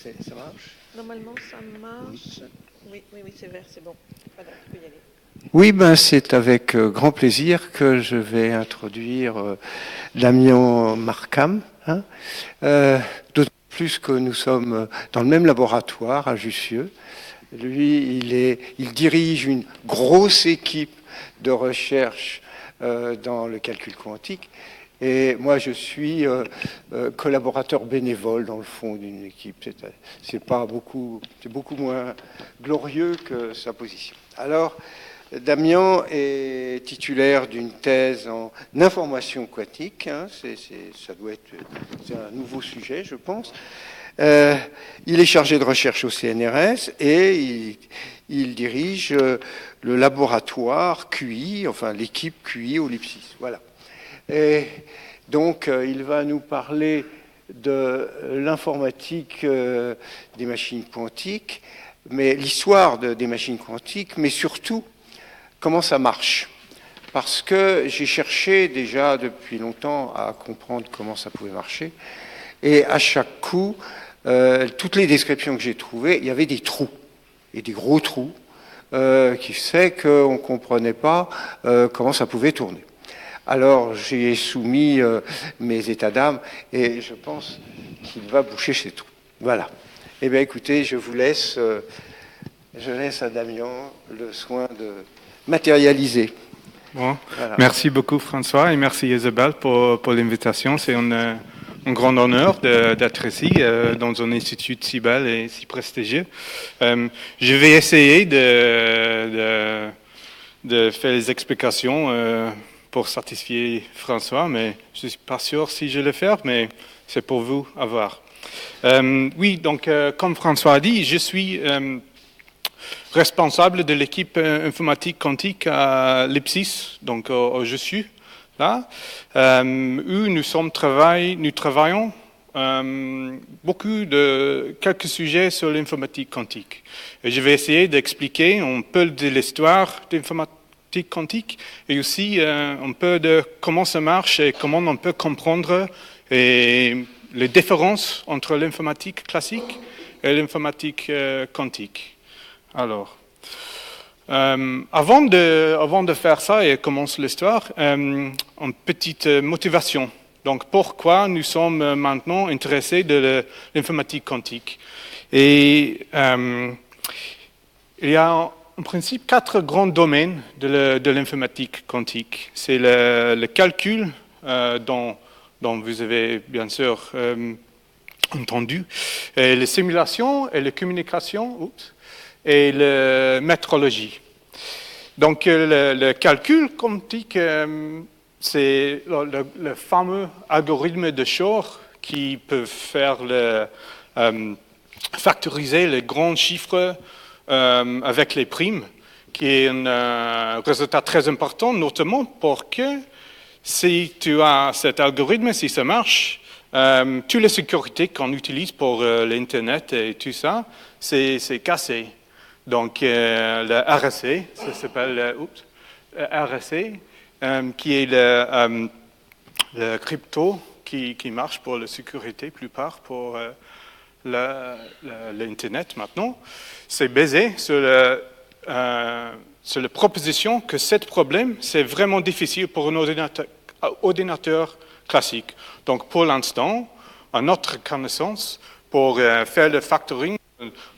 Ça marche? Normalement, ça marche. Oui, c'est vert, c'est bon. Voilà, tu peux y aller. Oui, c'est avec grand plaisir que je vais introduire Damien Markham. D'autant plus que nous sommes dans le même laboratoire à Jussieu. Lui, il dirige une grosse équipe de recherche dans le calcul quantique. Et moi, je suis collaborateur bénévole dans le fond d'une équipe. C'est beaucoup moins glorieux que sa position. Alors, Damien est titulaire d'une thèse en information quantique. C'est un nouveau sujet, je pense. Il est chargé de recherche au CNRS et il dirige le laboratoire QI, enfin l'équipe QI au LIPSIS. Voilà. Et donc, il va nous parler de l'informatique des machines quantiques, mais l'histoire des machines quantiques, mais surtout comment ça marche. Parce que j'ai cherché déjà depuis longtemps à comprendre comment ça pouvait marcher, et à chaque coup, toutes les descriptions que j'ai trouvées, il y avait des trous, et des gros trous, qui fait qu'on ne comprenait pas comment ça pouvait tourner. Alors, j'ai soumis mes états d'âme et je pense qu'il va boucher ces trous. Voilà. Eh bien, écoutez, je laisse à Damien le soin de matérialiser. Bon. Voilà. Merci beaucoup, François, et merci, Isabelle, pour l'invitation. C'est un grand honneur d'être ici, dans un institut si bel et si prestigieux. Je vais essayer de faire les explications pour satisfier François, mais je ne suis pas sûr si je vais le faire, mais c'est pour vous à voir. Oui, donc, comme François a dit, je suis responsable de l'équipe informatique quantique à l'IPSIS, donc au JSU, là, où nous travaillons beaucoup de quelques sujets sur l'informatique quantique. Et je vais essayer d'expliquer un peu de l'histoire de l'informatique quantique et aussi un peu de comment ça marche et comment on peut comprendre les différences entre l'informatique classique et l'informatique quantique. Alors, avant de faire ça et commencer l'histoire, une petite motivation. Donc, pourquoi nous sommes maintenant intéressés de l'informatique quantique? Et il y a en principe 4 grands domaines de l'informatique quantique. C'est le calcul, dont vous avez bien sûr entendu, et les simulations et les communications, et la métrologie. Donc, le calcul quantique, c'est le fameux algorithme de Shor qui peut faire factoriser les grands chiffres avec les primes, qui est un résultat très important, notamment parce que si tu as cet algorithme, si ça marche, toutes les sécurités qu'on utilise pour l'Internet et tout ça, c'est cassé. Donc, le RSA, ça s'appelle RSA, qui est le crypto qui marche pour la sécurité, plupart pour l'Internet maintenant. C'est basé sur la proposition que ce problème, c'est vraiment difficile pour un ordinateur classique. Donc, pour l'instant, à notre connaissance, pour faire le factoring,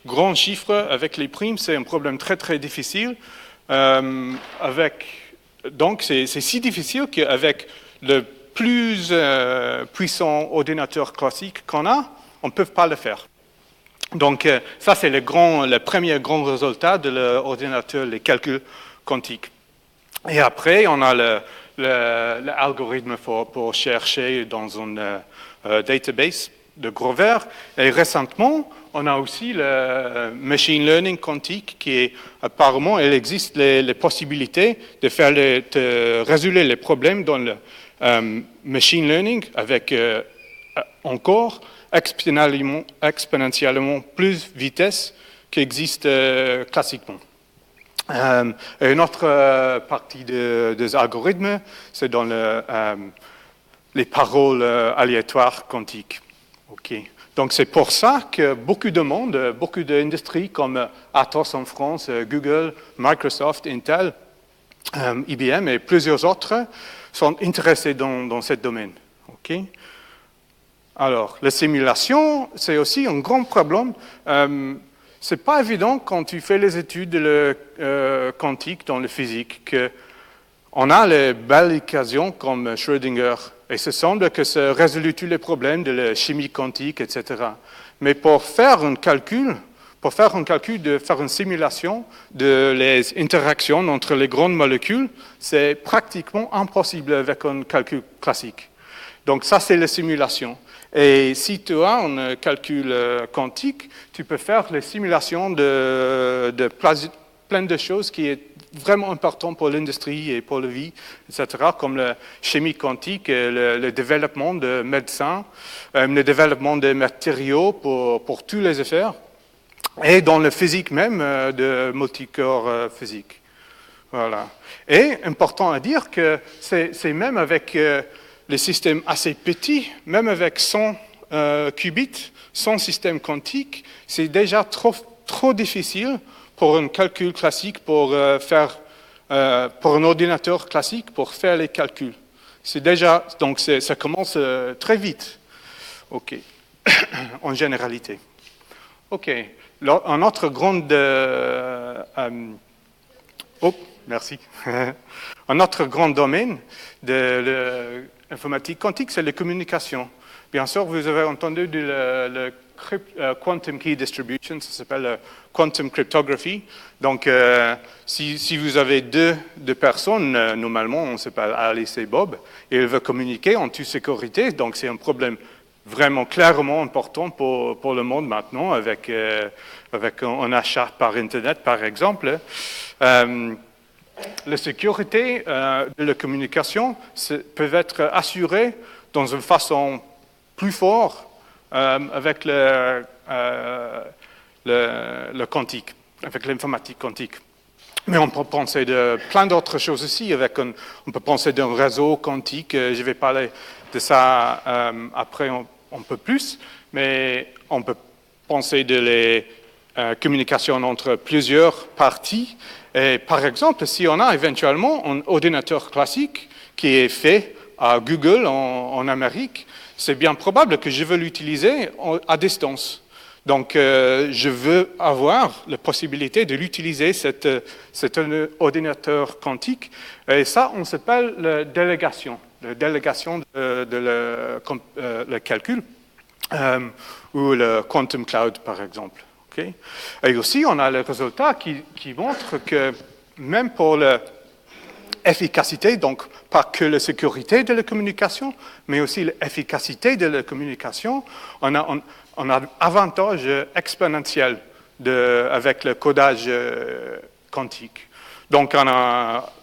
grand chiffre avec les primes, c'est un problème très, très difficile. Donc, c'est si difficile qu'avec le plus puissant ordinateur classique qu'on a, on ne peut pas le faire. Donc, ça, c'est le premier grand résultat de l'ordinateur, les calculs quantiques. Et après, on a l'algorithme pour chercher dans une database de Grover. Et récemment, on a aussi le machine learning quantique qui est, apparemment, il existe les possibilités de résoudre les problèmes dans le machine learning avec encore exponentiellement plus vitesse qu'existe classiquement. Une autre partie des algorithmes, c'est dans les paroles aléatoires quantiques. Okay. Donc c'est pour ça que beaucoup de monde, beaucoup d'industries comme Atos en France, Google, Microsoft, Intel, IBM et plusieurs autres sont intéressés dans ce domaine. Okay? Alors, la simulation, c'est aussi un grand problème. C'est pas évident quand tu fais les études de quantique dans la physique qu'on a les belles équations comme Schrödinger et ce semble que ça résout tous les problèmes de la chimie quantique, etc. Mais pour faire un calcul, de faire une simulation de les interactions entre les grandes molécules, c'est pratiquement impossible avec un calcul classique. Donc ça, c'est la simulation. Et si tu as un calcul quantique, tu peux faire les simulations de plein de choses qui est vraiment important pour l'industrie et pour la vie, etc., comme la chimie quantique, le développement de médecins, le développement de matériaux pour tous les affaires, et dans la physique même, de multicorps physique. Voilà. Et important à dire que c'est même avec les systèmes assez petits, même avec 100 qubits, 100 systèmes quantiques, c'est déjà trop difficile pour un calcul classique, pour un ordinateur classique, pour faire les calculs. C'est déjà, donc ça commence très vite. OK. En généralité. OK. Un autre grand... merci. Un autre grand domaine de l'informatique quantique, c'est les communications. Bien sûr, vous avez entendu le quantum key distribution, ça s'appelle quantum cryptography. Donc, si vous avez deux personnes, normalement, on s'appelle Alice et Bob, et ils veulent communiquer en toute sécurité, donc c'est un problème vraiment clairement important pour le monde maintenant, avec un achat par Internet, par exemple. La sécurité de la communication peut être assurée dans une façon plus forte avec le quantique, avec l'informatique quantique. Mais on peut penser de plein d'autres choses aussi. On peut penser d'un réseau quantique. Je vais parler de ça après un peu plus. Mais on peut penser de les communications entre plusieurs parties. Et par exemple, si on a éventuellement un ordinateur classique qui est fait à Google en Amérique, c'est bien probable que je veux l'utiliser à distance. Donc, je veux avoir la possibilité de l'utiliser, cet ordinateur quantique. Et ça, on s'appelle la délégation de le calcul, ou le quantum cloud, par exemple. Okay? Et aussi, on a les résultats qui montrent que même pour l'efficacité, donc pas que la sécurité de la communication, mais aussi l'efficacité de la communication, on a un avantage exponentiel avec le codage quantique. Donc,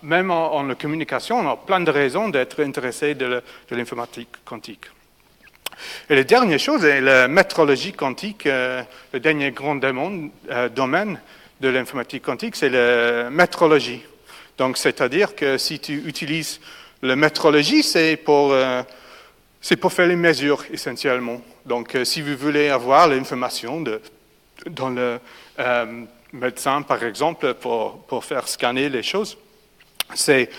même en la communication, on a plein de raisons d'être intéressé de l'informatique quantique. Et la dernière chose est la métrologie quantique. Le dernier grand domaine de l'informatique quantique, c'est la métrologie. Donc, c'est-à-dire que si tu utilises la métrologie, c'est pour faire les mesures, essentiellement. Donc, si vous voulez avoir l'information dans le médecin, par exemple, pour faire scanner les choses, c'est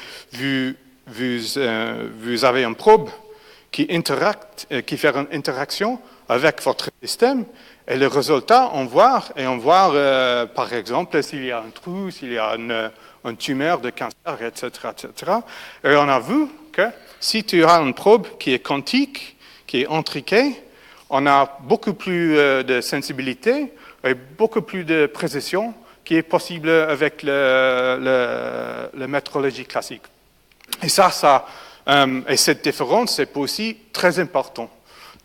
vous avez une probe qui fait une interaction avec votre système, et le résultat, on voit, par exemple, s'il y a un trou, s'il y a une tumeur de cancer, etc., etc. Et on a vu que si tu as une probe qui est quantique, qui est intriquée, on a beaucoup plus de sensibilité et beaucoup plus de précision qui est possible avec la métrologie classique. Et et cette différence, c'est aussi très important.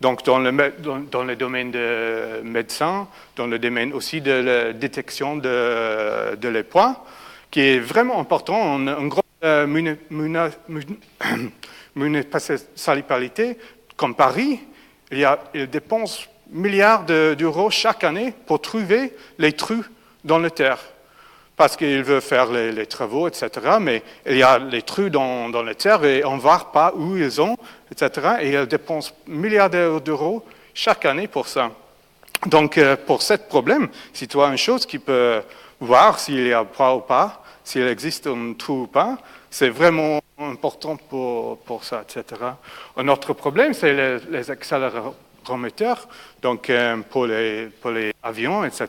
Donc, dans le domaine de médecin, dans le domaine aussi de la détection de les poids, qui est vraiment important, une grande municipalité comme Paris, il dépense milliards d'euros chaque année pour trouver les trous dans la terre. Parce qu'il veut faire les travaux, etc. Mais il y a les trous dans la terre et on ne voit pas où ils sont, etc. Et il dépense milliards d'euros chaque année pour ça. Donc, pour ce problème, si tu as une chose qui peut voir s'il y a pas ou pas, s'il existe un trou ou pas, c'est vraiment important pour ça, etc. Un autre problème, c'est les accéléromètres, donc pour les avions, etc.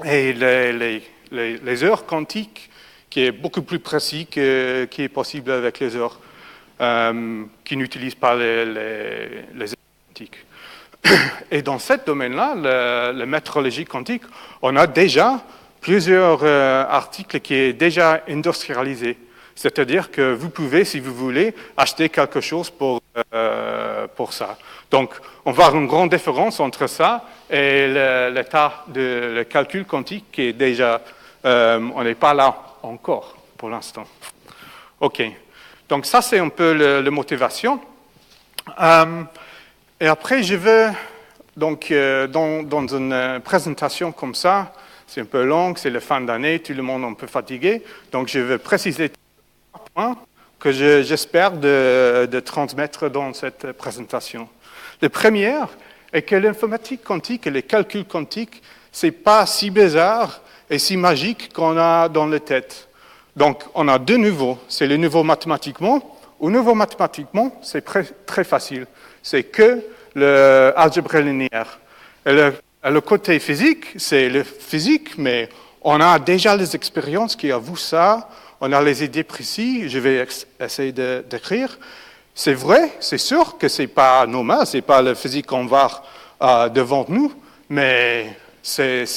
Et les heures quantiques, qui est beaucoup plus précis qui est possible avec les heures qui n'utilisent pas les heures quantiques. Et dans ce domaine-là, la métrologie quantique, on a déjà plusieurs articles qui sont déjà industrialisés. C'est-à-dire que vous pouvez, si vous voulez, acheter quelque chose pour ça. Donc, on va avoir une grande différence entre ça et l'état de calcul quantique qui est déjà, on n'est pas là encore pour l'instant. OK. Donc, ça, c'est un peu la motivation. Et après, je veux, donc, dans une présentation comme ça, c'est un peu long, c'est la fin d'année, tout le monde est un peu fatigué, donc je veux préciser trois points que j'espère de transmettre dans cette présentation. Le premier est que l'informatique quantique et les calculs quantiques, ce n'est pas si bizarre et si magique qu'on a dans la tête. Donc, on a deux niveaux. C'est le niveau mathématiquement. Au niveau mathématiquement, c'est très facile. C'est que l'algèbre linéaire. Et le côté physique, c'est le physique, mais on a déjà les expériences qui avouent ça, on a les idées précises, je vais essayer d'écrire. C'est vrai, c'est sûr que ce n'est pas normal, ce n'est pas le physique qu'on voit devant nous, mais c'est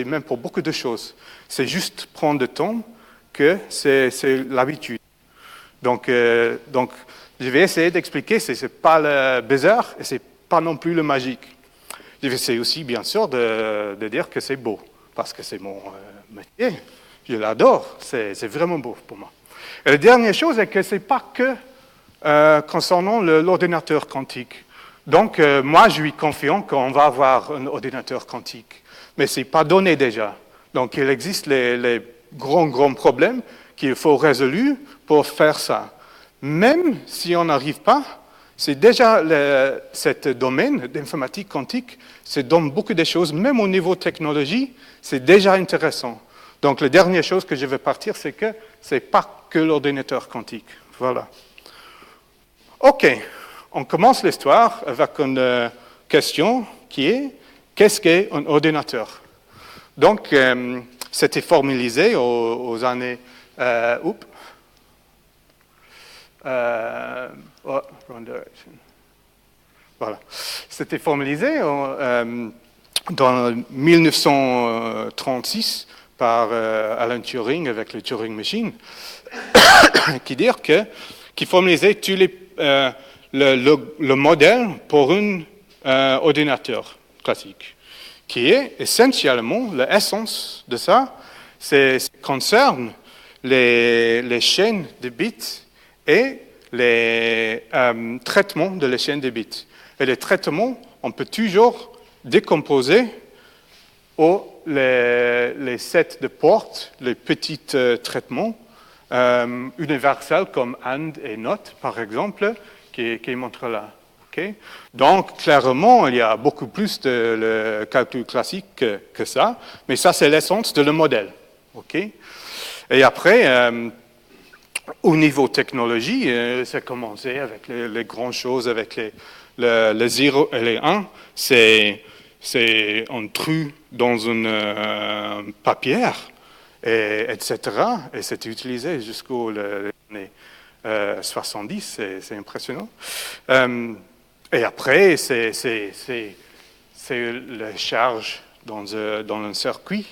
même pour beaucoup de choses. C'est juste prendre le temps que c'est l'habitude. Donc, je vais essayer d'expliquer, ce n'est pas le bizarre et ce n'est pas non plus le magique. Je vais essayer aussi, bien sûr, de dire que c'est beau, parce que c'est mon métier. Je l'adore, c'est vraiment beau pour moi. Et la dernière chose est que ce n'est pas que concernant l'ordinateur quantique. Donc, moi, je suis confiant qu'on va avoir un ordinateur quantique, mais ce n'est pas donné déjà. Donc, il existe les grands problèmes qu'il faut résoudre pour faire ça. Même si on n'arrive pas, c'est déjà ce domaine d'informatique quantique, c'est dans beaucoup de choses, même au niveau technologie, c'est déjà intéressant. Donc, la dernière chose que je vais partir, c'est que ce n'est pas que l'ordinateur quantique. Voilà. OK, on commence l'histoire avec une question qui est « Qu'est-ce qu'est un ordinateur ?» Donc, c'était formalisé aux années... wrong direction. Voilà. C'était formalisé dans 1936 par Alan Turing avec le Turing Machine, qui formalisait tous le modèle pour un ordinateur classique, qui est essentiellement l'essence de ça, ça concerne les chaînes de bits et les traitements de les chaînes de bits. Et les traitements, on peut toujours décomposer les sets de portes, les petits traitements universels comme AND et NOT, par exemple, qui montrent là. Okay? Donc, clairement, il y a beaucoup plus de calcul classique que ça, mais ça, c'est l'essence de le modèle. Okay? Et après, au niveau technologie, ça a commencé avec les grandes choses, avec les 0 et les 1. C'est un trou dans une papier, etc. Et c'est utilisé jusqu'aux années 70, c'est impressionnant. Et après, c'est la charge dans un circuit.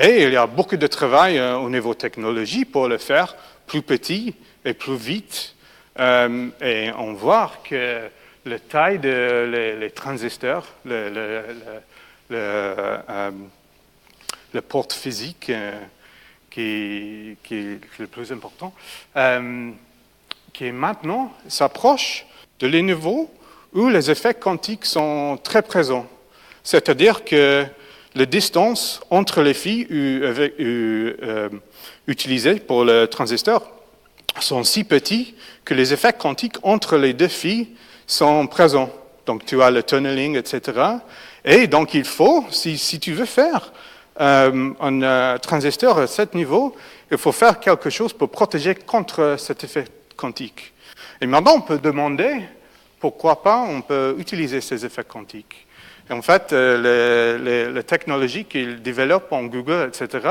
Et il y a beaucoup de travail au niveau technologie pour le faire plus petit et plus vite. Et on voit que la taille des transistors, le porte physique qui est le plus important, qui maintenant s'approche de les niveaux où les effets quantiques sont très présents. C'est-à-dire que les distances entre les filles utilisées pour le transistor sont si petites que les effets quantiques entre les deux filles sont présents. Donc, tu as le tunneling, etc. Et donc, il faut, si tu veux faire un transistor à ce niveau, il faut faire quelque chose pour protéger contre cet effet quantique. Et maintenant, on peut demander, pourquoi pas, on peut utiliser ces effets quantiques. Et en fait, les technologies qu'ils développent en Google, etc.,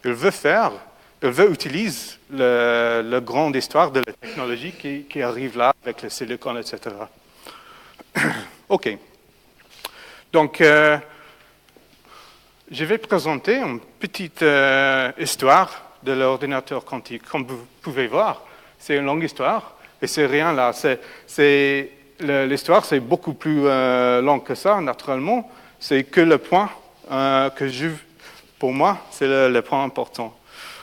ils veulent utiliser la grande histoire de la technologie qui arrive là avec le silicon, etc. OK. Donc, je vais présenter une petite histoire de l'ordinateur quantique. Comme vous pouvez voir, c'est une longue histoire et c'est rien là. L'histoire, c'est beaucoup plus long que ça, naturellement. C'est que le point pour moi, c'est le point important.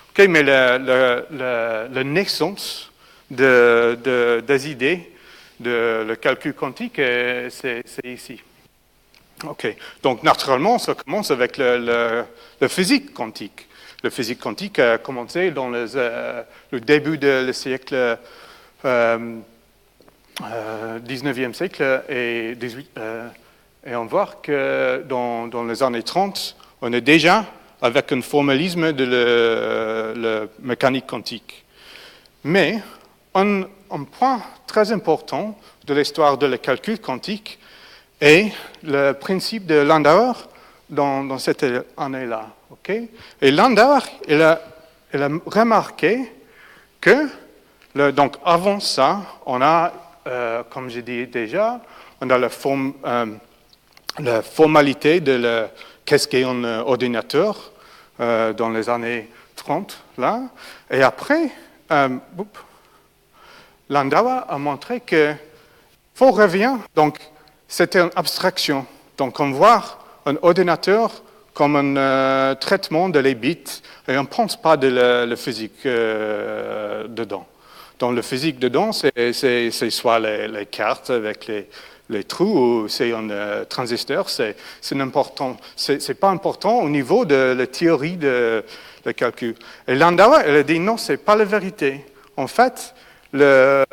OK, mais la naissance des idées de le calcul quantique, c'est ici. OK, donc naturellement, ça commence avec la physique quantique. La physique quantique a commencé dans le début du siècle 19e siècle et on voit que dans les années 30, on est déjà avec un formalisme de la mécanique quantique. Mais un point très important de l'histoire de le calcul quantique est le principe de Landauer dans cette année-là. Okay? Et Landauer, il a remarqué que, donc avant ça, on a, comme j'ai dit déjà, on a la formalité de qu'est-ce qu'est un ordinateur dans les années 30, là. Et après, Landauer a montré que faut revenir, donc c'était une abstraction. Donc on voit un ordinateur comme un traitement de les bits et on ne pense pas de la physique dedans. Dans la physique dedans, c'est soit les cartes avec les trous ou c'est un transistor, c'est pas important au niveau de la théorie de calcul. Et Landauer, elle a dit non, c'est pas la vérité. En fait, le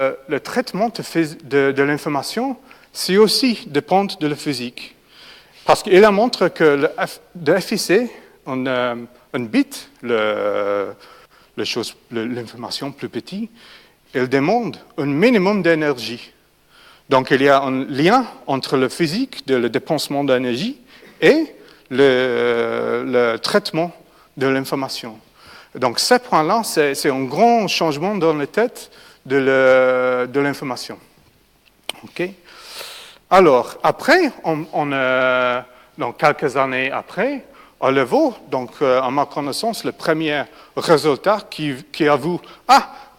traitement de l'information, c'est aussi dépend de la physique. Parce qu'il a montré que de FIC, un bit, l'information plus petite, elle demande un minimum d'énergie. Donc, il y a un lien entre la physique de le dépensement d'énergie et le traitement de l'information. Donc, ce point-là, c'est un grand changement dans la tête de l'information. OK? Alors, après, donc quelques années après, à Levaux, donc à ma connaissance, le premier résultat qui a vu,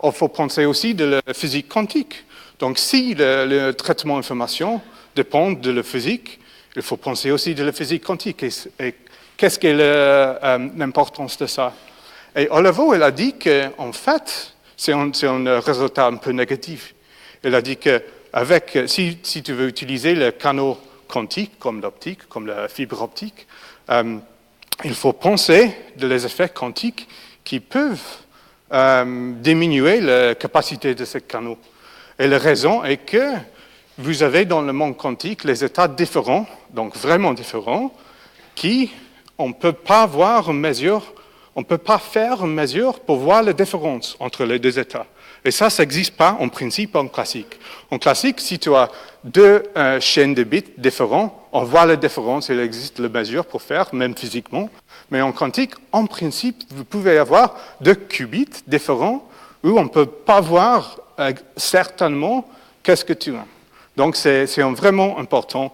il faut penser aussi de la physique quantique. Donc, si le traitement d'information dépend de la physique, il faut penser aussi de la physique quantique. Et qu'est-ce qu'est l'importance de ça? Et Olivo, il a dit qu'en fait, c'est un résultat un peu négatif. Il a dit que si tu veux utiliser le canot quantique, comme l'optique, comme la fibre optique, il faut penser les effets quantiques qui peuvent diminuer la capacité de ce canot. Et la raison est que vous avez dans le monde quantique les états différents, donc vraiment différents, on ne peut pas voir une mesure, on ne peut pas faire une mesure pour voir la différence entre les deux états. Et ça n'existe pas en principe en classique. En classique, si tu as deux chaînes de bits différents, on voit la différence, il existe la mesure pour faire, même physiquement. Mais en quantique, en principe, vous pouvez avoir deux qubits différents où on ne peut pas voir certainement qu'est-ce que tu as. Donc, c'est un vraiment important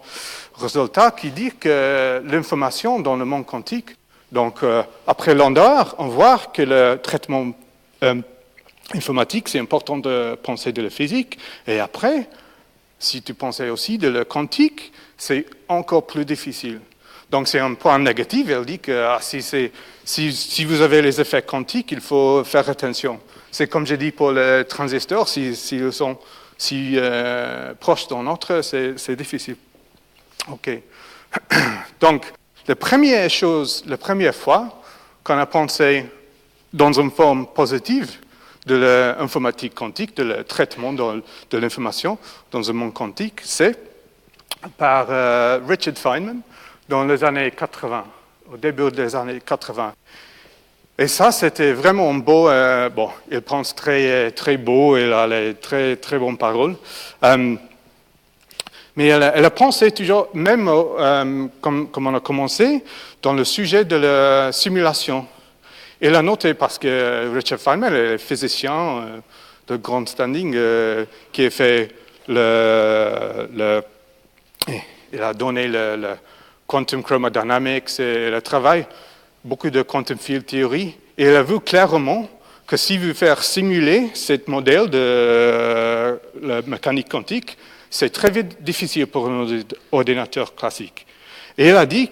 résultat qui dit que l'information dans le monde quantique, donc après Landauer, on voit que le traitement informatique, c'est important de penser de la physique. Et après, si tu pensais aussi de la quantique, c'est encore plus difficile. Donc, c'est un point négatif. Elle dit que si vous avez les effets quantiques, il faut faire attention. C'est comme j'ai dit pour les transistors, s'ils sont si proches d'un autre, c'est difficile. OK. Donc, la première fois qu'on a pensé dans une forme positive de l'informatique quantique, de le traitement de l'information dans un monde quantique, c'est par Richard Feynman dans les années 80, au début des années 80. Et ça, c'était vraiment beau. Bon, il pense très, très beau, il a les très, très bonnes paroles. Mais elle a pensé toujours, même comme on a commencé, dans le sujet de la simulation. Il a noté, parce que Richard Feynman est physicien de grand standing, qui a fait il a donné le quantum chromodynamics et le travail, beaucoup de quantum field theory, et il a vu clairement que si vous faites simuler ce modèle de la mécanique quantique, c'est très difficile pour un ordinateur classique. Et il a dit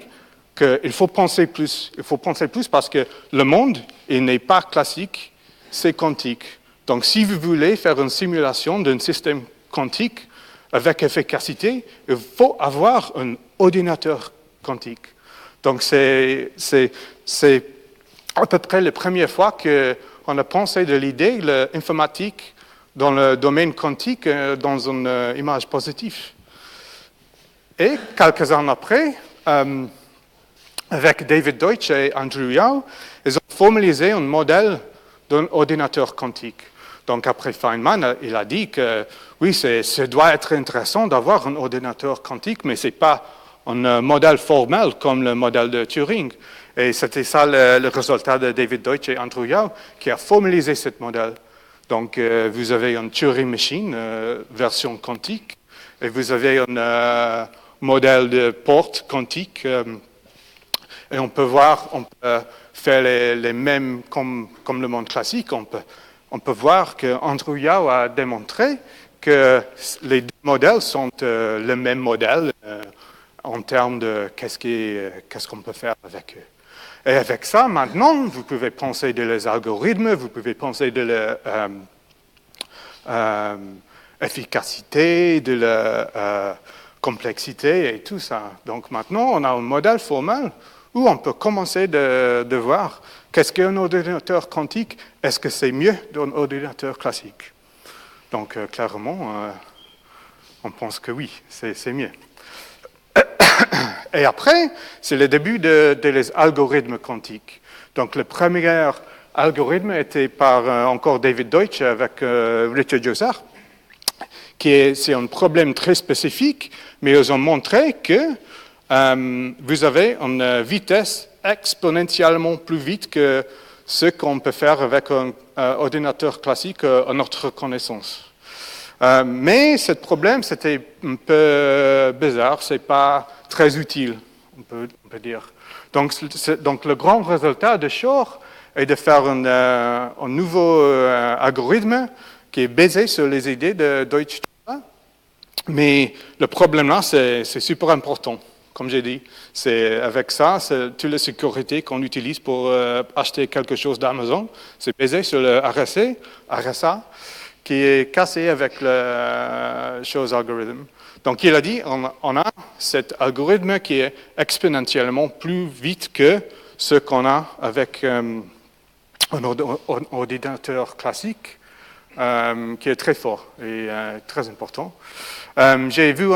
qu'il faut penser plus. Il faut penser plus parce que le monde, il n'est pas classique, c'est quantique. Donc si vous voulez faire une simulation d'un système quantique avec efficacité, il faut avoir un ordinateur quantique. Donc c'est à peu près la première fois qu'on a pensé de l'idée, l'informatique dans le domaine quantique, dans une image positive. Et quelques années après, avec David Deutsch et Andrew Yao, ils ont formalisé un modèle d'un ordinateur quantique. Donc après Feynman, il a dit que oui, ça doit être intéressant d'avoir un ordinateur quantique, mais ce n'est pas un modèle formel comme le modèle de Turing. Et c'était ça le résultat de David Deutsch et Andrew Yao qui a formalisé ce modèle. Donc vous avez une Turing Machine, version quantique, et vous avez un modèle de porte quantique. Et on peut voir, on peut faire les mêmes comme le monde classique. On peut voir qu'Andrew Yao a démontré que les deux modèles sont le même modèle en termes de qu'est-ce qu'on peut faire avec eux. Et avec ça, maintenant, vous pouvez penser de les algorithmes, vous pouvez penser de l'efficacité, de la complexité et tout ça. Donc maintenant, on a un modèle formel où on peut commencer de voir qu'est-ce qu'un ordinateur quantique, est-ce que c'est mieux d'un ordinateur classique. Donc clairement, on pense que oui, c'est mieux. Et après, c'est le début des algorithmes quantiques. Donc le premier algorithme était par encore David Deutsch avec Richard Josar, c'est un problème très spécifique, mais ils ont montré que vous avez une vitesse exponentiellement plus vite que ce qu'on peut faire avec un ordinateur classique à notre connaissance. Mais ce problème, c'était un peu bizarre, c'est pas très utile, on peut dire. Donc le grand résultat de Shor est de faire un nouveau algorithme qui est basé sur les idées de Deutsch. Mais le problème là, c'est super important. Comme j'ai dit, c'est avec ça, c'est toute la sécurité qu'on utilise pour acheter quelque chose d'Amazon. C'est basé sur le RSA, qui est cassé avec le chose algorithme. Donc il a dit, on a cet algorithme qui est exponentiellement plus vite que ce qu'on a avec un ordinateur classique, qui est très fort et très important. J'ai vu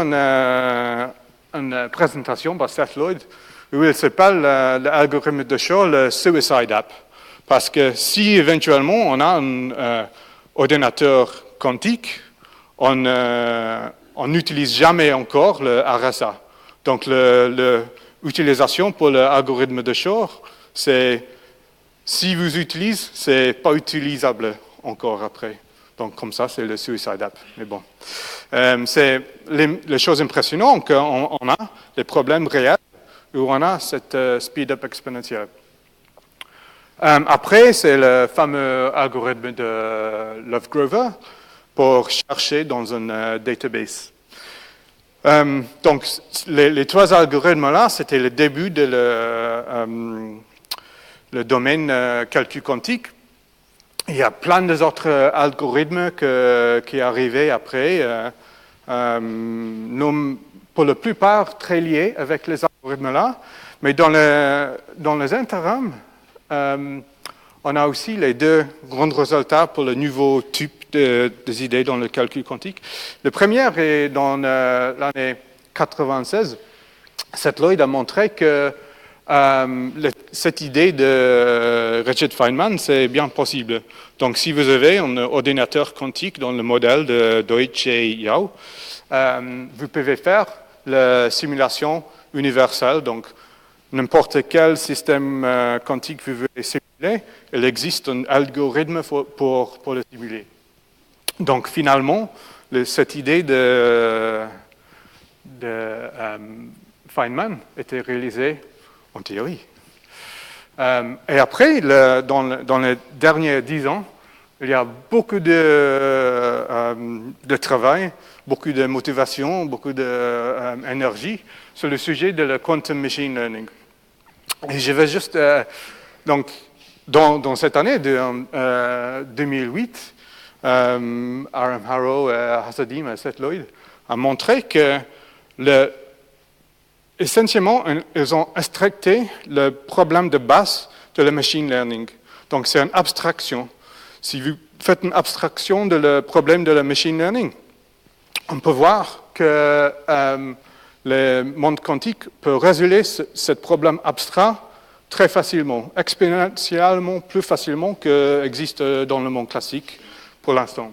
une présentation par Seth Lloyd où il s'appelle l'algorithme de Shor le Suicide App. Parce que si éventuellement on a un ordinateur quantique, on n'utilise jamais encore le RSA. Donc l'utilisation pour l'algorithme de Shor, c'est si vous utilisez, c'est pas utilisable encore après. Donc comme ça, c'est le Suicide App. Mais bon, c'est les choses impressionnantes qu'on a, les problèmes réels où on a cette speed-up exponentielle. Après, c'est le fameux algorithme de Lovegrover pour chercher dans une database. Donc, les trois algorithmes-là, c'était le début de le domaine calcul quantique. Il y a plein d'autres algorithmes qui arrivaient après, pour la plupart très liés avec les algorithmes-là. Mais dans les intérims, on a aussi les deux grands résultats pour le nouveau type des idées dans le calcul quantique. Le premier est dans l'année 1996, Seth Lloyd a montré que cette idée de Richard Feynman, c'est bien possible. Donc, si vous avez un ordinateur quantique dans le modèle de Deutsch et Yao, vous pouvez faire la simulation universelle. Donc, n'importe quel système quantique vous voulez simuler, il existe un algorithme pour le simuler. Donc, finalement, cette idée de Feynman était réalisée en théorie. Et après, dans les derniers 10 ans, il y a beaucoup de travail, beaucoup de motivation, beaucoup d'énergie sur le sujet de la quantum machine learning. Et je vais juste... donc, dans cette année de 2008, Aram Harrow, Hasadim et Seth Lloyd ont montré que essentiellement, ils ont extracté le problème de base de la machine learning. Donc, c'est une abstraction. Si vous faites une abstraction de le problème de la machine learning, on peut voir que le monde quantique peut résoudre ce problème abstrait très facilement, exponentiellement plus facilement qu'existe dans le monde classique pour l'instant.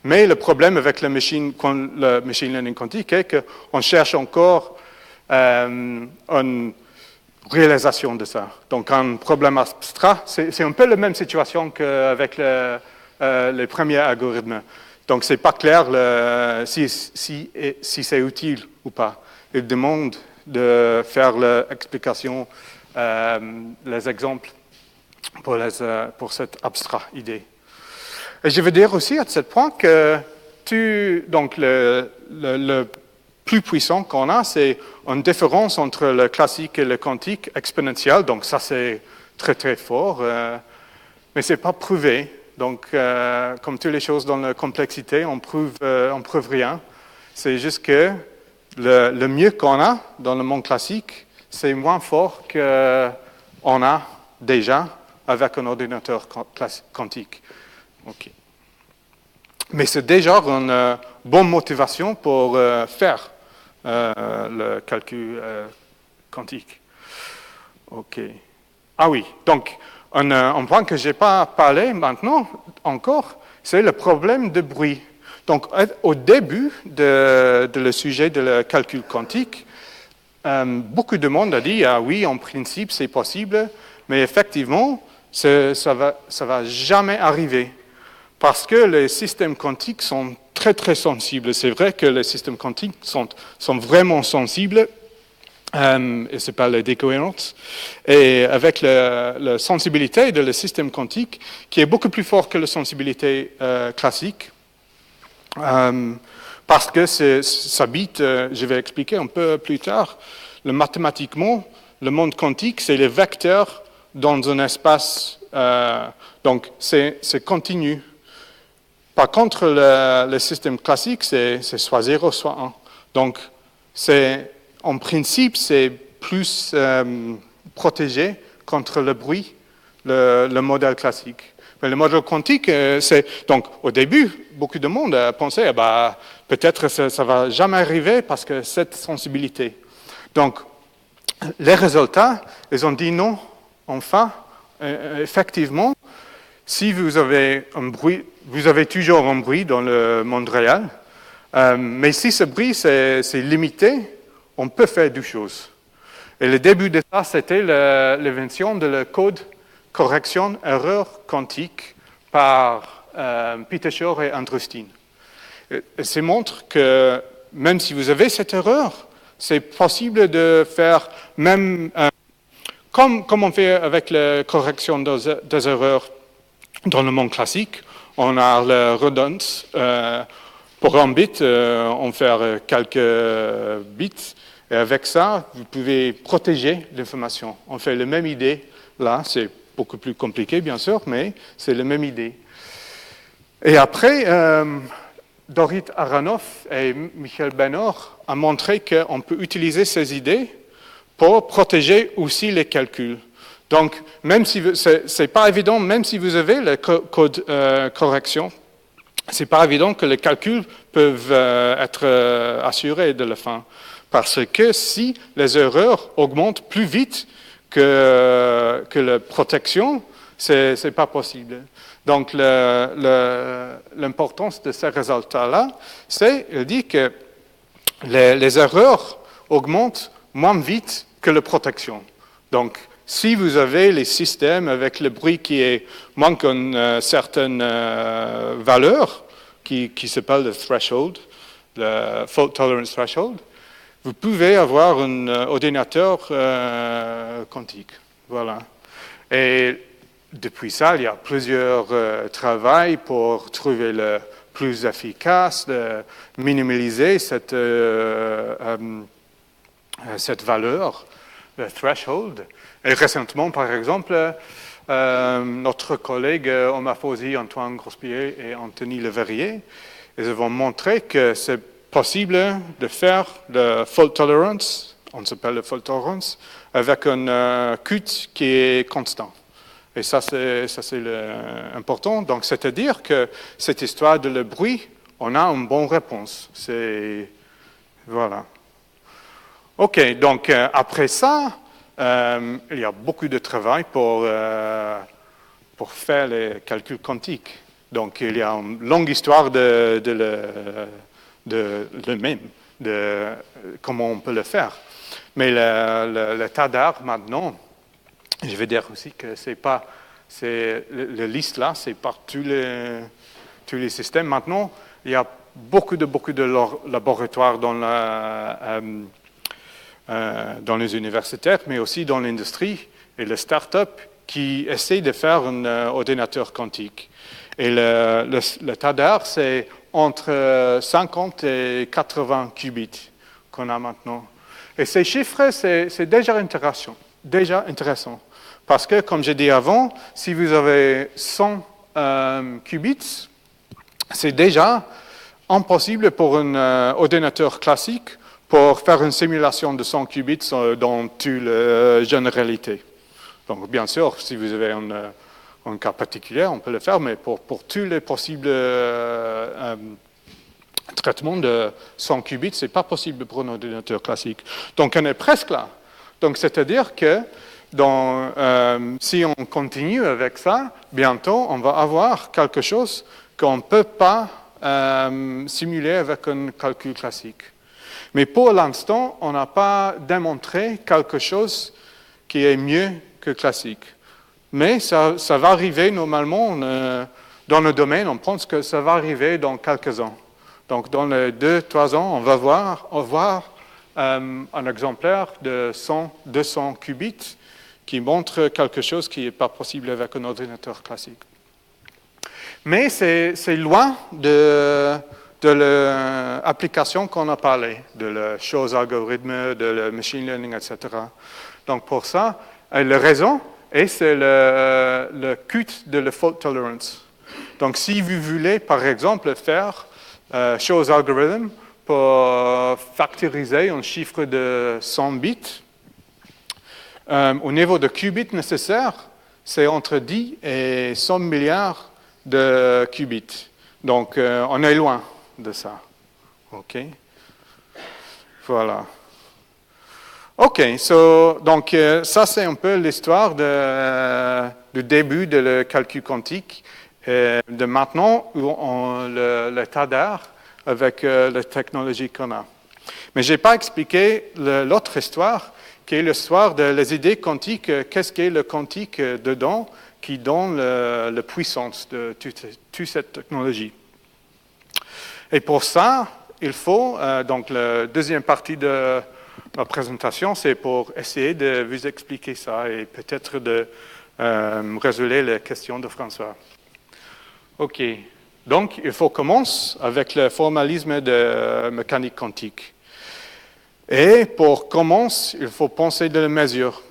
Mais le problème avec le machine learning quantique est qu'on cherche encore une réalisation de ça. Donc, un problème abstrait, c'est un peu la même situation qu'avec les premiers algorithmes. Donc, ce n'est pas clair si c'est utile ou pas. Il demande de faire l'explication, les exemples pour cette abstraite idée. Et je veux dire aussi à ce point que donc le plus puissant qu'on a, c'est une différence entre le classique et le quantique exponentiel. Donc ça, c'est très, très fort, mais ce n'est pas prouvé. Donc, comme toutes les choses dans la complexité, on prouve rien. C'est juste que le mieux qu'on a dans le monde classique, c'est moins fort qu'on a déjà avec un ordinateur quantique. Okay. Mais c'est déjà une bonne motivation pour faire le calcul quantique. OK. Ah oui, donc un point que je n'ai pas parlé maintenant encore, c'est le problème de bruit. Donc au début de le sujet de le calcul quantique, beaucoup de monde a dit, ah oui, en principe c'est possible, mais effectivement, ça va jamais arriver. Parce que les systèmes quantiques sont très, très sensibles. C'est vrai que les systèmes quantiques sont vraiment sensibles, et c'est pas la décohérence. Et avec la sensibilité de le système quantique, qui est beaucoup plus fort que la sensibilité classique, parce que ça bite, je vais expliquer un peu plus tard, mathématiquement, le monde quantique, c'est les vecteurs dans un espace, donc c'est continu. Par contre, le système classique, c'est soit 0, soit 1. Donc, en principe, c'est plus protégé contre le bruit, le modèle classique. Mais le modèle quantique, donc, au début, beaucoup de monde a pensé, peut-être ça ne va jamais arriver parce que cette sensibilité. Donc, les résultats, ils ont dit non, enfin, effectivement, si vous avez un bruit, vous avez toujours un bruit dans le monde réel, mais si ce bruit c'est limité, on peut faire deux choses. Et le début de ça, c'était l'invention de le code correction erreur quantique par Peter Shor et Andrew Steen. Et ça montre que même si vous avez cette erreur, c'est possible de faire même comme on fait avec la correction des erreurs dans le monde classique. On a la redondance. Pour un bit, on fait quelques bits. Et avec ça, vous pouvez protéger l'information. On fait la même idée. Là, c'est beaucoup plus compliqué, bien sûr, mais c'est la même idée. Et après, Dorit Aronoff et Michael Benor ont montré qu'on peut utiliser ces idées pour protéger aussi les calculs. Donc, même si c'est pas évident, même si vous avez le code correction c'est pas évident que les calculs peuvent être assurés de la fin. Parce que si les erreurs augmentent plus vite que la protection, c'est pas possible. Donc, l'importance de ces résultats-là, il dit que les erreurs augmentent moins vite que la protection. Donc, si vous avez les systèmes avec le bruit qui est moins qu'une certaine valeur, qui s'appelle le threshold, le fault tolerance threshold, vous pouvez avoir un ordinateur quantique. Voilà. Et depuis ça, il y a plusieurs travaux pour trouver le plus efficace, de minimiser cette valeur, le threshold. Et récemment, par exemple, notre collègue Omar Fawzi, Antoine Grospier et Anthony Leverrier, ils ont montré que c'est possible de faire le fault tolerance, on s'appelle le fault tolerance, avec un Qt qui est constant. Et ça, c'est important. Donc, c'est-à-dire que cette histoire de le bruit, on a une bonne réponse. Voilà. OK, donc après ça, il y a beaucoup de travail pour faire les calculs quantiques. Donc, il y a une longue histoire de comment on peut le faire. Mais l'état d'art maintenant, je vais dire aussi que la liste là, c'est par tous les systèmes. Maintenant, il y a beaucoup de laboratoires dans les universités, mais aussi dans l'industrie et les startups qui essaient de faire un ordinateur quantique. Et l'état d'art, c'est entre 50 et 80 qubits qu'on a maintenant. Et ces chiffres, c'est déjà intéressant. Parce que, comme j'ai dit avant, si vous avez 100 qubits, c'est déjà impossible pour un ordinateur classique pour faire une simulation de 100 qubits dans toute la généralité. Donc, bien sûr, si vous avez un cas particulier, on peut le faire, mais pour tous les possibles traitements de 100 qubits, ce n'est pas possible pour un ordinateur classique. Donc, on est presque là. Donc, c'est-à-dire que si on continue avec ça, bientôt, on va avoir quelque chose qu'on ne peut pas simuler avec un calcul classique. Mais pour l'instant, on n'a pas démontré quelque chose qui est mieux que classique. Mais ça va arriver normalement dans le domaine, on pense que ça va arriver dans quelques ans. Donc, dans les 2-3 ans, on va voir un exemplaire de 200 qubits qui montre quelque chose qui n'est pas possible avec un ordinateur classique. Mais c'est loin de l'application qu'on a parlé, de la chose algorithme, de le machine learning, etc. Donc, pour ça, la raison, c'est le Qt de la fault tolerance. Donc, si vous voulez, par exemple, faire chose algorithme pour factoriser un chiffre de 100 bits, au niveau de qubits nécessaire, c'est entre 10 et 100 milliards de qubits. Donc, on est loin de ça. OK? Voilà. OK, donc ça, c'est un peu l'histoire du début de le calcul quantique, de maintenant, l'état d'art avec la technologie qu'on a. Mais je n'ai pas expliqué l'autre histoire, qui est l'histoire des idées quantiques. Qu'est-ce qu'est le quantique dedans, qui donne la puissance de toute cette technologie. Et pour ça, il faut, donc la deuxième partie de ma présentation, c'est pour essayer de vous expliquer ça et peut-être de résoudre les questions de François. OK. Donc, il faut commencer avec le formalisme de mécanique quantique. Et pour commencer, il faut penser de la mesure.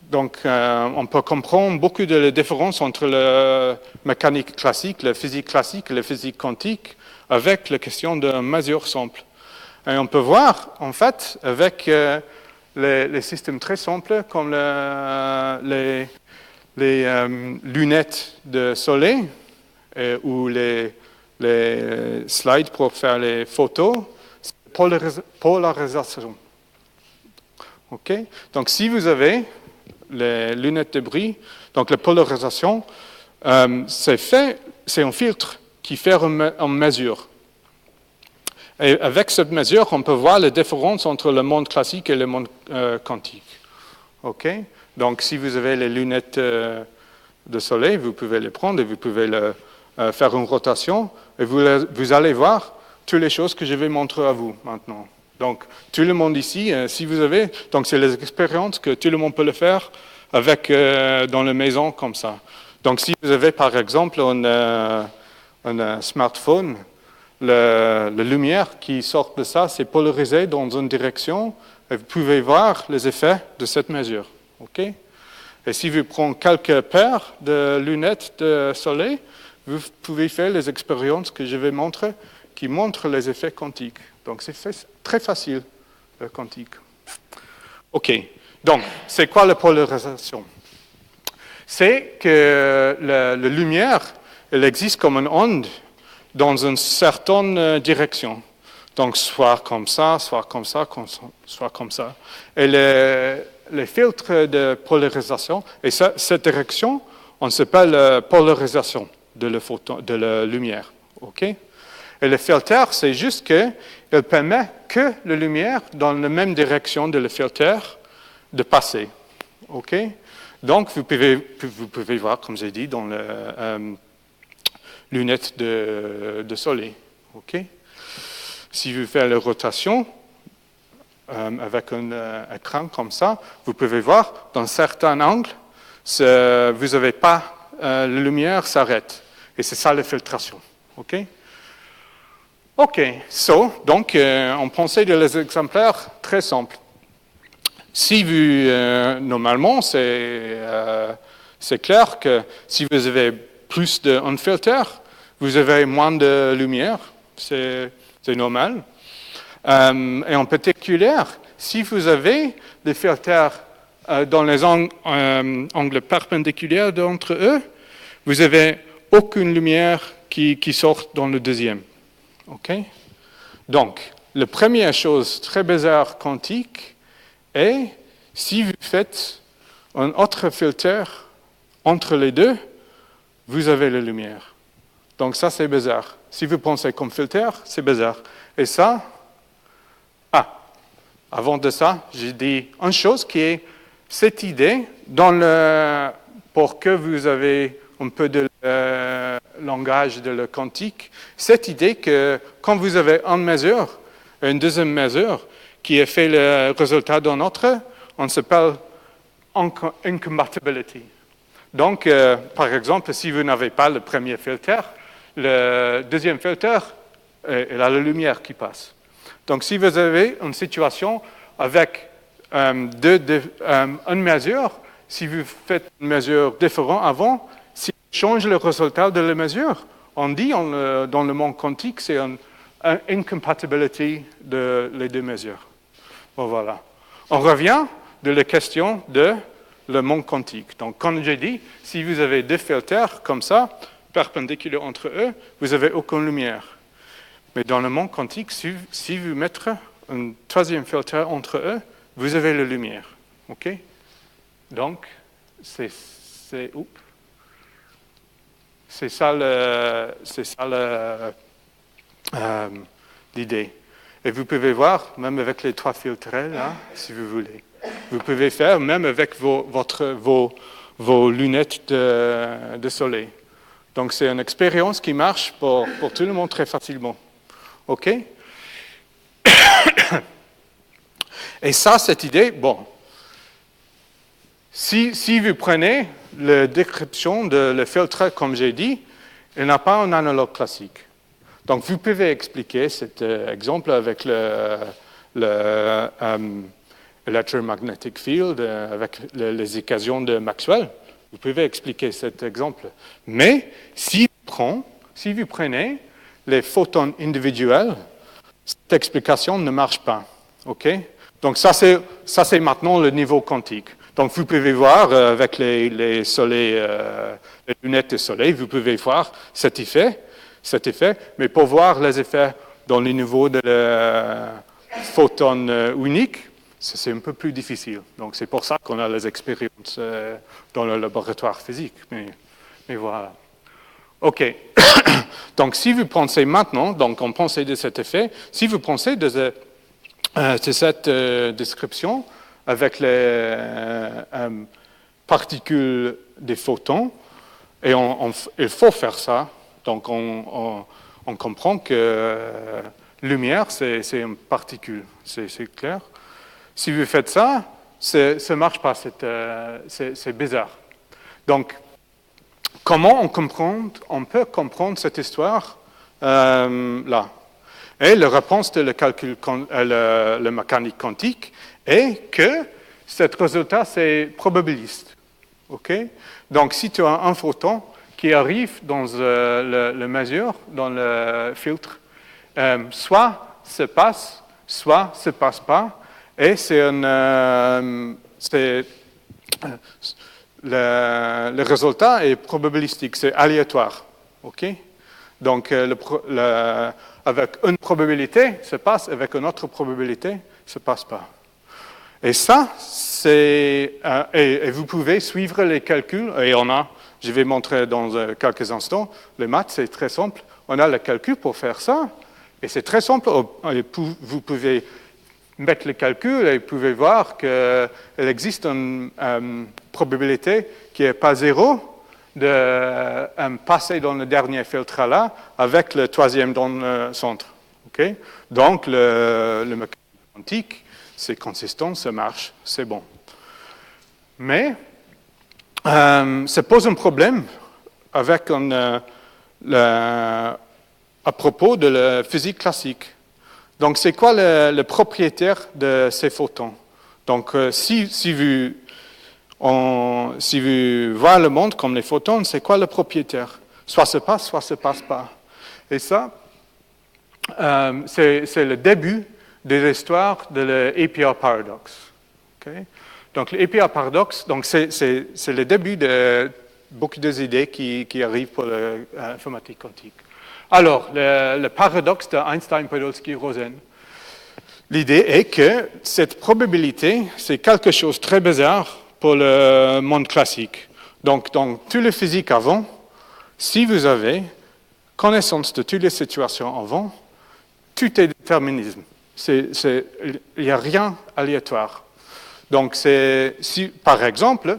Donc, on peut comprendre beaucoup de différences entre la mécanique classique, la physique classique et la physique quantique avec la question de mesure simple. Et on peut voir, en fait, avec les systèmes très simples comme les lunettes de soleil ou les les slides pour faire les photos, c'est polarisation. OK? Donc, si vous avez les lunettes de bris, donc la polarisation, c'est un filtre qui fait en mesure. Et avec cette mesure, on peut voir la différence entre le monde classique et le monde quantique. OK? Donc, si vous avez les lunettes de soleil, vous pouvez les prendre et vous pouvez faire une rotation et vous allez voir toutes les choses que je vais montrer à vous maintenant. Donc, tout le monde ici, si vous avez, donc c'est les expériences que tout le monde peut le faire avec dans la maison comme ça. Donc, si vous avez par exemple un smartphone, la lumière qui sort de ça, c'est polarisé dans une direction et vous pouvez voir les effets de cette mesure. OK? Et si vous prenez quelques paires de lunettes de soleil, vous pouvez faire les expériences que je vais montrer qui montrent les effets quantiques. Donc, c'est très facile, le quantique. OK. Donc, c'est quoi la polarisation? C'est que la lumière, elle existe comme une onde dans une certaine direction. Donc, soit comme ça, soit comme ça, soit comme ça. Et les filtres de polarisation, et cette direction, on s'appelle polarisation de la lumière. OK? Et le filtre, c'est juste qu'il permet que la lumière, dans la même direction de le filtre, de passer. OK? Donc, vous pouvez voir, comme j'ai dit, dans les lunettes de soleil. OK? Si vous faites la rotation avec un écran comme ça, vous pouvez voir, dans certains angles, vous n'avez pas, la lumière s'arrête. Et c'est ça la filtration. OK? OK. Donc, on pensait des exemplaires très simples. Si vous, normalement, c'est clair que si vous avez plus d'un filtre, vous avez moins de lumière. C'est normal. Et en particulier, si vous avez des filtres dans les angles perpendiculaires d'entre eux, vous n'avez aucune lumière qui sort dans le deuxième. OK? Donc, la première chose très bizarre quantique est, si vous faites un autre filtre entre les deux, vous avez la lumière. Donc ça, c'est bizarre. Si vous pensez comme filtre, c'est bizarre. Et ça, avant de ça, j'ai dit une chose qui est cette idée, pour que vous avez un peu de langage de le quantique, cette idée que quand vous avez une mesure, une deuxième mesure, qui est fait le résultat d'un autre, on s'appelle incompatibility. Donc, par exemple, si vous n'avez pas le premier filtre, le deuxième filtre, il a la lumière qui passe. Donc, si vous avez une situation avec une mesure, si vous faites une mesure différente avant, si on change le résultat de la mesure, on dit dans le monde quantique, c'est une incompatibility de les deux mesures. Bon, voilà. On revient de la question de le monde quantique. Donc, comme j'ai dit, si vous avez deux filtres comme ça, perpendiculaires entre eux, vous n'avez aucune lumière. Mais dans le monde quantique, si vous mettez un troisième filtre entre eux, vous avez la lumière. OK? Donc, c'est ça l'idée. Et vous pouvez voir, même avec les trois filtres là, si vous voulez. Vous pouvez faire même avec vos lunettes de soleil. Donc, c'est une expérience qui marche pour tout le monde très facilement. OK? Et ça, cette idée, bon, si vous prenez la description de le filtre, comme j'ai dit, il n'a pas un analogue classique. Donc, vous pouvez expliquer cet exemple avec electromagnetic field, avec les équations de Maxwell. Vous pouvez expliquer cet exemple. Mais si vous prenez les photons individuels, cette explication ne marche pas. OK? Donc, ça, c'est maintenant le niveau quantique. Donc, vous pouvez voir avec les lunettes de soleil, vous pouvez voir cet effet. cet effet, mais pour voir les effets dans les niveaux de photons uniques, c'est un peu plus difficile. Donc c'est pour ça qu'on a les expériences dans le laboratoire physique. Mais voilà. OK. Donc si vous pensez maintenant, donc on pensait de cet effet, si vous pensez de cette description avec les particules des photons, et il faut faire ça, donc on comprend que lumière, c'est une particule, c'est clair. Si vous faites ça, ça ne marche pas, c'est bizarre. Donc, comment on peut comprendre cette histoire là? Et la réponse de la mécanique quantique est que ce résultat, c'est probabiliste. Okay? Donc, si tu as un photon qui arrive dans la mesure, dans le filtre, soit se passe, soit se passe pas, et le résultat est probabilistique, c'est aléatoire. Okay? Donc, avec une probabilité, ça passe, avec une autre probabilité, ça ne passe pas. Et ça, et vous pouvez suivre les calculs, et je vais montrer dans quelques instants, les maths, c'est très simple. On a le calcul pour faire ça, et c'est très simple. Vous pouvez mettre le calcul et vous pouvez voir qu'il existe une probabilité qui n'est pas zéro de passer dans le dernier filtre là avec le troisième dans le centre. Okay? Donc, le mécanisme quantique, c'est consistant, ça marche, c'est bon. Mais, ça pose un problème avec à propos de la physique classique. Donc, c'est quoi le propriétaire de ces photons? Donc, si vous voyez le monde comme les photons, c'est quoi le propriétaire? Soit se passe, soit se passe pas. Et ça, c'est le début de l'histoire de l'APR paradoxe. Okay? Donc, l'APR paradoxe, c'est le début de beaucoup d'idées qui arrivent pour l'informatique quantique. Alors, le paradoxe d'Einstein-Podolsky-Rosen. L'idée est que cette probabilité, c'est quelque chose de très bizarre pour le monde classique. Donc, dans toute la physique avant, si vous avez connaissance de toutes les situations avant, tout est déterminisme. Il n'y a rien aléatoire. Donc, par exemple,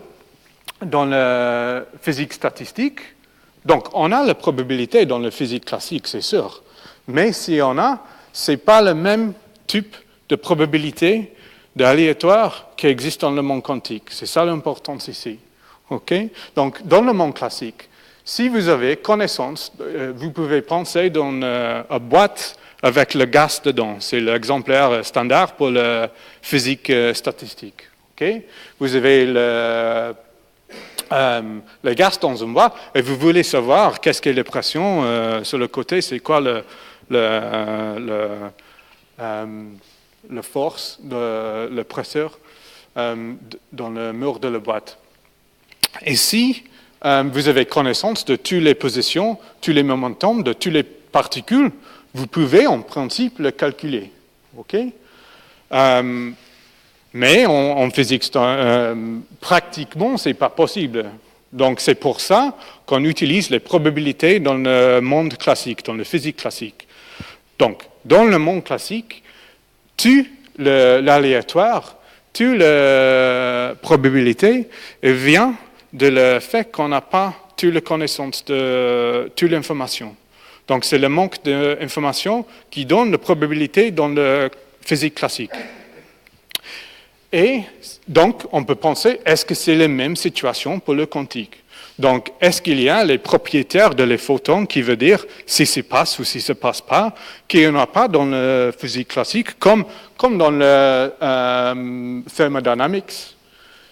dans la physique statistique, donc on a la probabilité dans la physique classique, c'est sûr. Mais si on a, ce n'est pas le même type de probabilité d'aléatoire qui existe dans le monde quantique. C'est ça l'importance ici. Okay? Donc, dans le monde classique, si vous avez connaissance, vous pouvez penser dans une boîte avec le gaz dedans. C'est l'exemplaire standard pour la physique statistique. Okay? Vous avez le gaz dans une boîte et vous voulez savoir qu'est-ce qu'est la pression sur le côté, c'est quoi la force, le presseur dans le mur de la boîte. Et si vous avez connaissance de toutes les positions, tous les momentum, de toutes les particules, vous pouvez en principe le calculer. Okay? Mais en physique, pratiquement, ce n'est pas possible. Donc c'est pour ça qu'on utilise les probabilités dans le monde classique, dans la physique classique. Donc, dans le monde classique, tout l'aléatoire, toute la probabilité vient de le fait qu'on n'a pas toute la connaissance de toute l'information. Donc, c'est le manque d'information qui donne la probabilité dans la physique classique. Et donc, on peut penser, est-ce que c'est la même situation pour le quantique? Donc, est-ce qu'il y a les propriétaires de les photons qui veut dire si ça passe ou si ça ne passe pas, qu'il n'y en a pas dans la physique classique, comme dans le thermodynamics.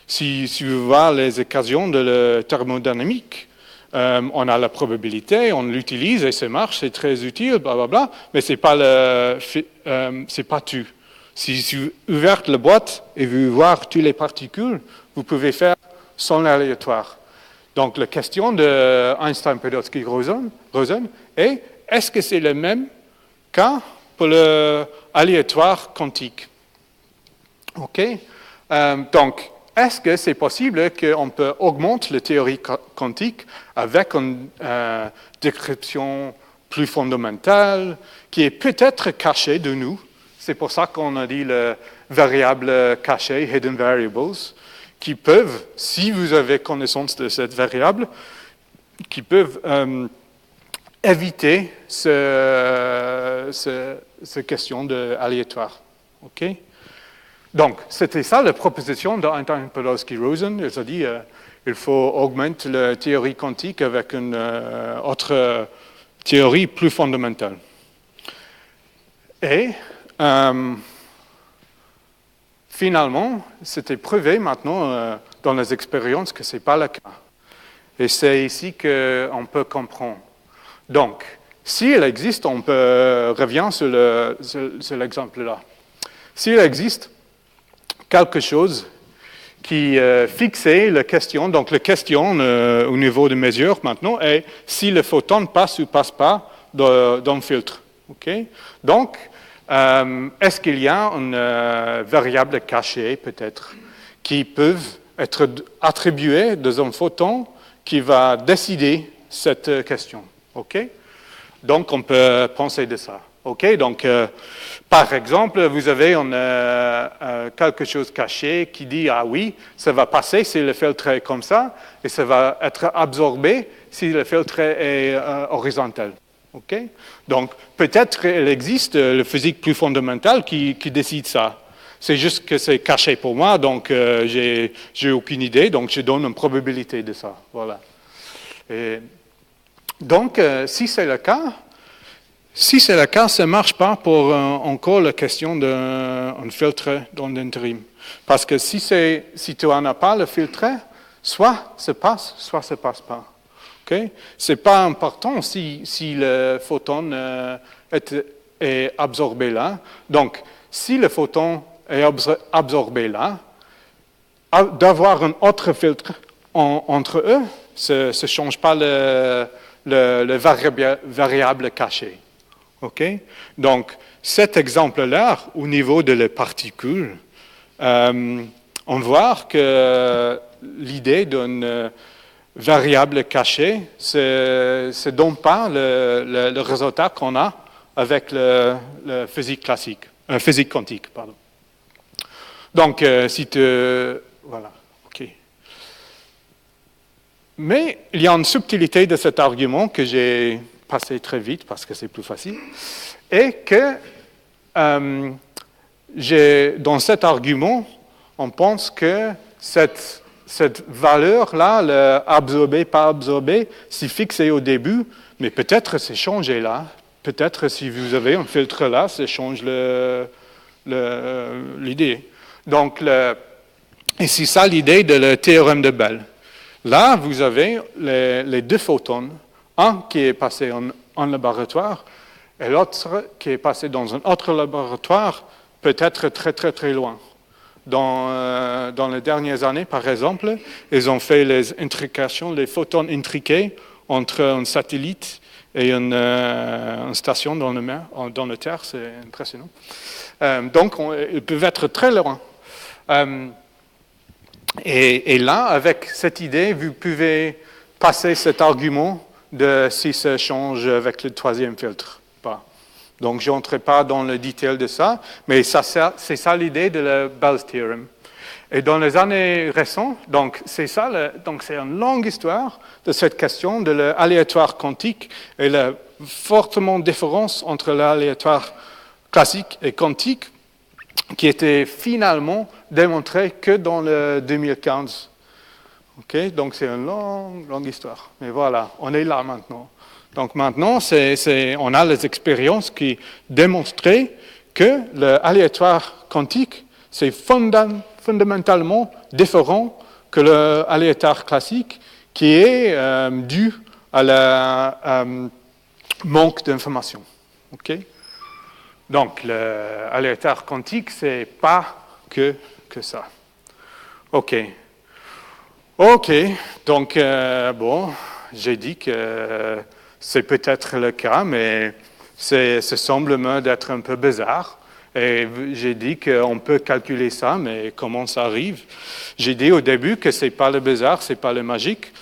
Si vous voyez les équations de la thermodynamique, on a la probabilité, on l'utilise et ça marche, c'est très utile, blablabla, mais ce n'est pas tout. Si vous ouvrez la boîte et vous voyez toutes les particules, vous pouvez faire sans l'aléatoire. Donc, la question de Einstein-Podolsky-Rosen est, est-ce que c'est le même cas pour l'aléatoire quantique? OK? Donc, est-ce que c'est possible qu'on peut augmenter la théorie quantique avec une description plus fondamentale qui est peut-être cachée de nous? C'est pour ça qu'on a dit le variable caché, hidden variables, qui peuvent, si vous avez connaissance de cette variable, qui peuvent éviter cette question de aléatoire. OK? Donc, c'était ça la proposition d'Einstein, Podolsky, Rosen. Ils ont dit il faut augmenter la théorie quantique avec une autre théorie plus fondamentale. Et finalement, c'était prouvé maintenant dans les expériences que ce n'est pas le cas. Et c'est ici qu'on peut comprendre. Donc, s'il existe, on peut revenir sur l'exemple-là. S'il existe quelque chose qui fixait la question, donc la question au niveau de mesure maintenant est si le photon passe ou passe pas dans le filtre. Okay? Donc, est-ce qu'il y a une variable cachée peut-être qui peuvent être attribuées dans un photon qui va décider cette question? Okay? Donc, on peut penser de ça. OK, donc, par exemple, vous avez quelque chose caché qui dit, ah oui, ça va passer si le filtre est comme ça, et ça va être absorbé si le filtre est horizontal. OK? Donc, peut-être il existe la physique plus fondamentale qui décide ça. C'est juste que c'est caché pour moi, donc j'ai aucune idée, donc je donne une probabilité de ça. Voilà. Et donc, si c'est le cas, ça ne marche pas pour encore la question d'un filtre dans l'intérim. Parce que si tu n'en as pas le filtre, soit ça passe, soit ça ne passe pas. Okay? Ce n'est pas important si le photon est absorbé là. Donc, si le photon est absorbé là, d'avoir un autre filtre entre eux, ça ne change pas le variable caché. Okay? Donc, cet exemple-là, au niveau de les particules, on voit que l'idée d'une variable cachée, c'est donc pas le résultat qu'on a avec la physique classique, physique quantique, pardon. Donc, voilà, OK. Mais il y a une subtilité de cet argument que j'ai passer très vite parce que c'est plus facile, et que dans cet argument, on pense que cette valeur-là, le absorbé, pas absorbé, c'est fixé au début, mais peut-être c'est changé là. Peut-être si vous avez un filtre là, ça change l'idée. Donc, et c'est ça l'idée de le théorème de Bell. Là, vous avez les deux photons, un qui est passé en laboratoire et l'autre qui est passé dans un autre laboratoire, peut-être très, très, très loin. Dans les dernières années, par exemple, ils ont fait les intrications, les photons intriqués entre un satellite et une station dans la mer, dans la Terre, c'est impressionnant. Donc, ils peuvent être très loin. Et là, avec cette idée, vous pouvez passer cet argument de si ça change avec le troisième filtre. Pas. Donc, je n'entrerai pas dans le détail de ça, mais c'est ça l'idée de la Bell's Theorem. Et dans les années récentes, donc c'est une longue histoire de cette question de l'aléatoire quantique et la fortement différence entre l'aléatoire classique et quantique qui était finalement démontrée que dans le 2015. Okay? Donc, c'est une longue histoire. Mais voilà, on est là maintenant. Donc, maintenant, on a les expériences qui démontraient que l'aléatoire quantique, c'est fondamentalement différent que l'aléatoire classique qui est dû à la manque d'information. Okay? Donc, l'aléatoire quantique, c'est pas que ça. OK. OK, donc, bon, j'ai dit que C'est peut-être le cas, mais ça semble d'être un peu bizarre. Et j'ai dit qu'on peut calculer ça, mais comment ça arrive? J'ai dit au début que ce n'est pas le bizarre, ce n'est pas le magique.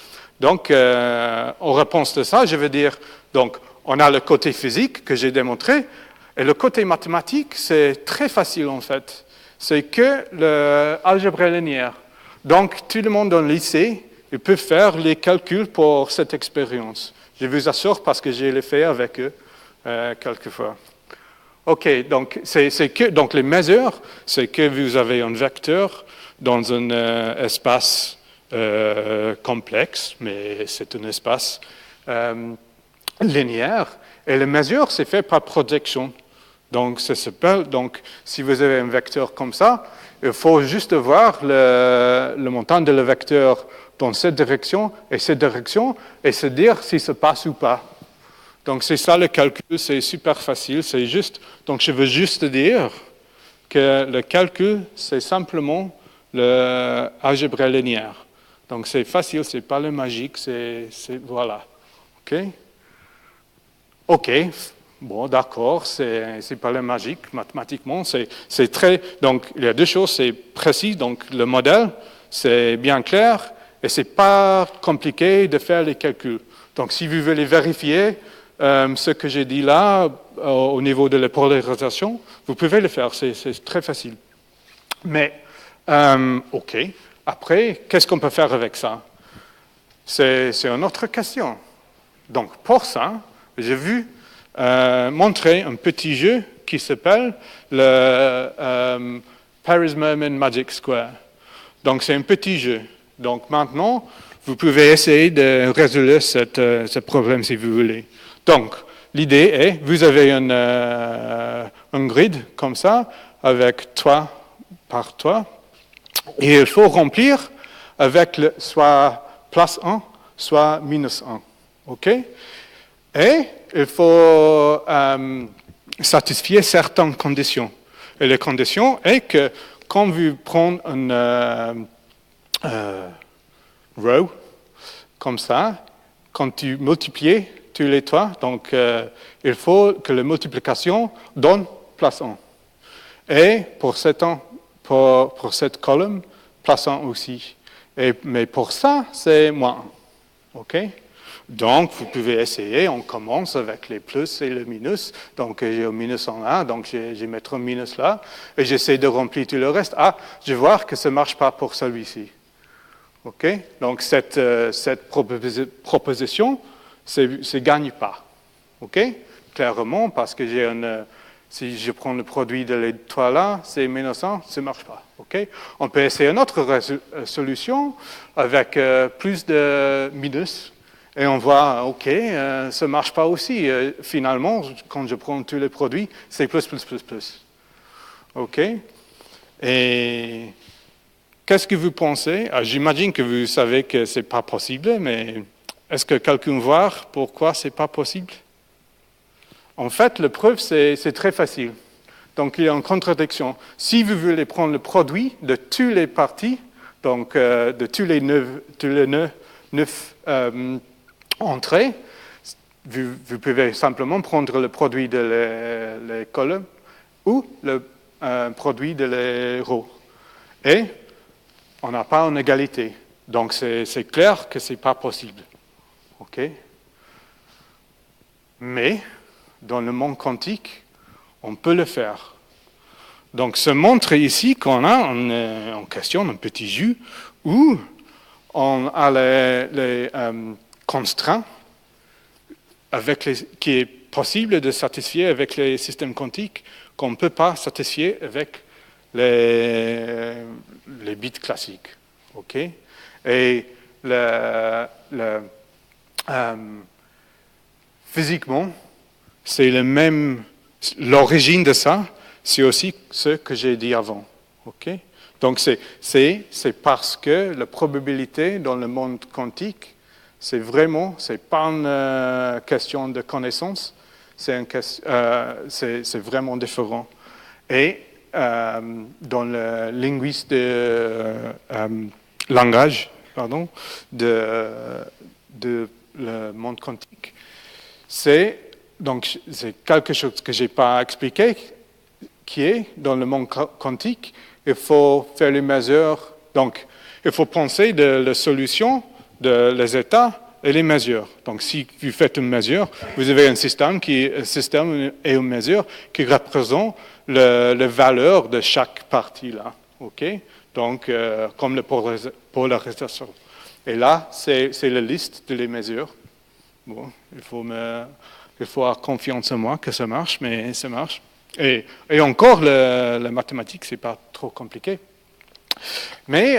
Donc, en réponse de ça, je veux dire, donc, on a le côté physique que j'ai démontré, et le côté mathématique, c'est très facile en fait. C'est que l'algèbre linéaire. Donc, tout le monde dans le lycée, il peut faire les calculs pour cette expérience. Je vous assure parce que j'ai les fait avec eux quelquefois. OK, donc, donc les mesures, c'est que vous avez un vecteur dans un espace complexe, mais c'est un espace linéaire. Et les mesures, c'est fait par projection. Donc, ça s'appelle, donc, si vous avez un vecteur comme ça, il faut juste voir le montant de le vecteur dans cette direction et se dire si ça passe ou pas. Donc, c'est ça le calcul, c'est super facile, c'est juste, donc je veux juste dire que le calcul, c'est simplement l'algèbre linéaire. Donc, c'est facile, c'est pas le magique, voilà. OK? OK, bon, d'accord, c'est pas le magique, mathématiquement, c'est très, donc, il y a deux choses, c'est précis, donc, le modèle, c'est bien clair, et c'est pas compliqué de faire les calculs. Donc, si vous voulez vérifier ce que j'ai dit là, au niveau de la polarisation, vous pouvez le faire, c'est très facile. Mais, OK, après, qu'est-ce qu'on peut faire avec ça? C'est une autre question. Donc, pour ça, j'ai vu montrer un petit jeu qui s'appelle le Paris Mermin Magic Square. Donc, c'est un petit jeu. Donc, maintenant, vous pouvez essayer de résoudre ce problème si vous voulez. Donc, l'idée est, vous avez un grid comme ça, avec toit par toit, et il faut remplir avec soit plus 1, soit minus 1. OK? Et il faut satisfier certaines conditions. Et les conditions est que quand vous prenez une row comme ça, quand tu multiplies tous les toits, donc il faut que la multiplication donne plus 1. Et pour cette colonne, plus 1 aussi. Mais pour ça, c'est moins 1. OK? Donc, vous pouvez essayer, on commence avec les plus et les minus. Donc, j'ai un minus en 1, donc je vais mettre un minus là, et j'essaie de remplir tout le reste. Ah, je vois que ça ne marche pas pour celui-ci. OK? Donc, cette proposition, ne gagne pas. OK? Clairement, parce que si je prends le produit de l'étoile là, c'est minus 1, ça ne marche pas. OK? On peut essayer une autre solution avec plus de minus. Et on voit, OK, ça ne marche pas aussi. Finalement, quand je prends tous les produits, c'est plus. OK? Et qu'est-ce que vous pensez? J'imagine que vous savez que ce n'est pas possible, mais est-ce que quelqu'un voit pourquoi ce n'est pas possible? En fait, la preuve, c'est très facile. Donc, il y a une contradiction. Si vous voulez prendre le produit de toutes les parties, donc de tous les neuf entrées, vous pouvez simplement prendre le produit de les colonnes ou le produit de les rows. Et on n'a pas une égalité. Donc, c'est clair que ce n'est pas possible. OK? Mais, dans le monde quantique, on peut le faire. Donc, ça montre ici qu'on a en question un petit jeu où on a les constraints qui est possible de satisfier avec les systèmes quantiques qu'on ne peut pas satisfier avec les bits classiques. OK? Et physiquement, c'est le même. L'origine de ça, c'est aussi ce que j'ai dit avant. OK? Donc, c'est parce que la probabilité dans le monde quantique, c'est pas une question de connaissance, c'est vraiment différent. Et dans le linguiste de langage, le monde quantique, c'est quelque chose que je n'ai pas expliqué, qui est dans le monde quantique, il faut faire les mesures. Donc, il faut penser de la solution, des états et les mesures. Donc, si vous faites une mesure, vous avez un système et une mesure qui représentent la valeur de chaque partie là. OK? Donc, comme la polarisation. Et là, c'est la liste de les mesures. Bon, il faut avoir confiance en moi que ça marche, mais ça marche. Et encore, la mathématique, c'est pas trop compliqué. Mais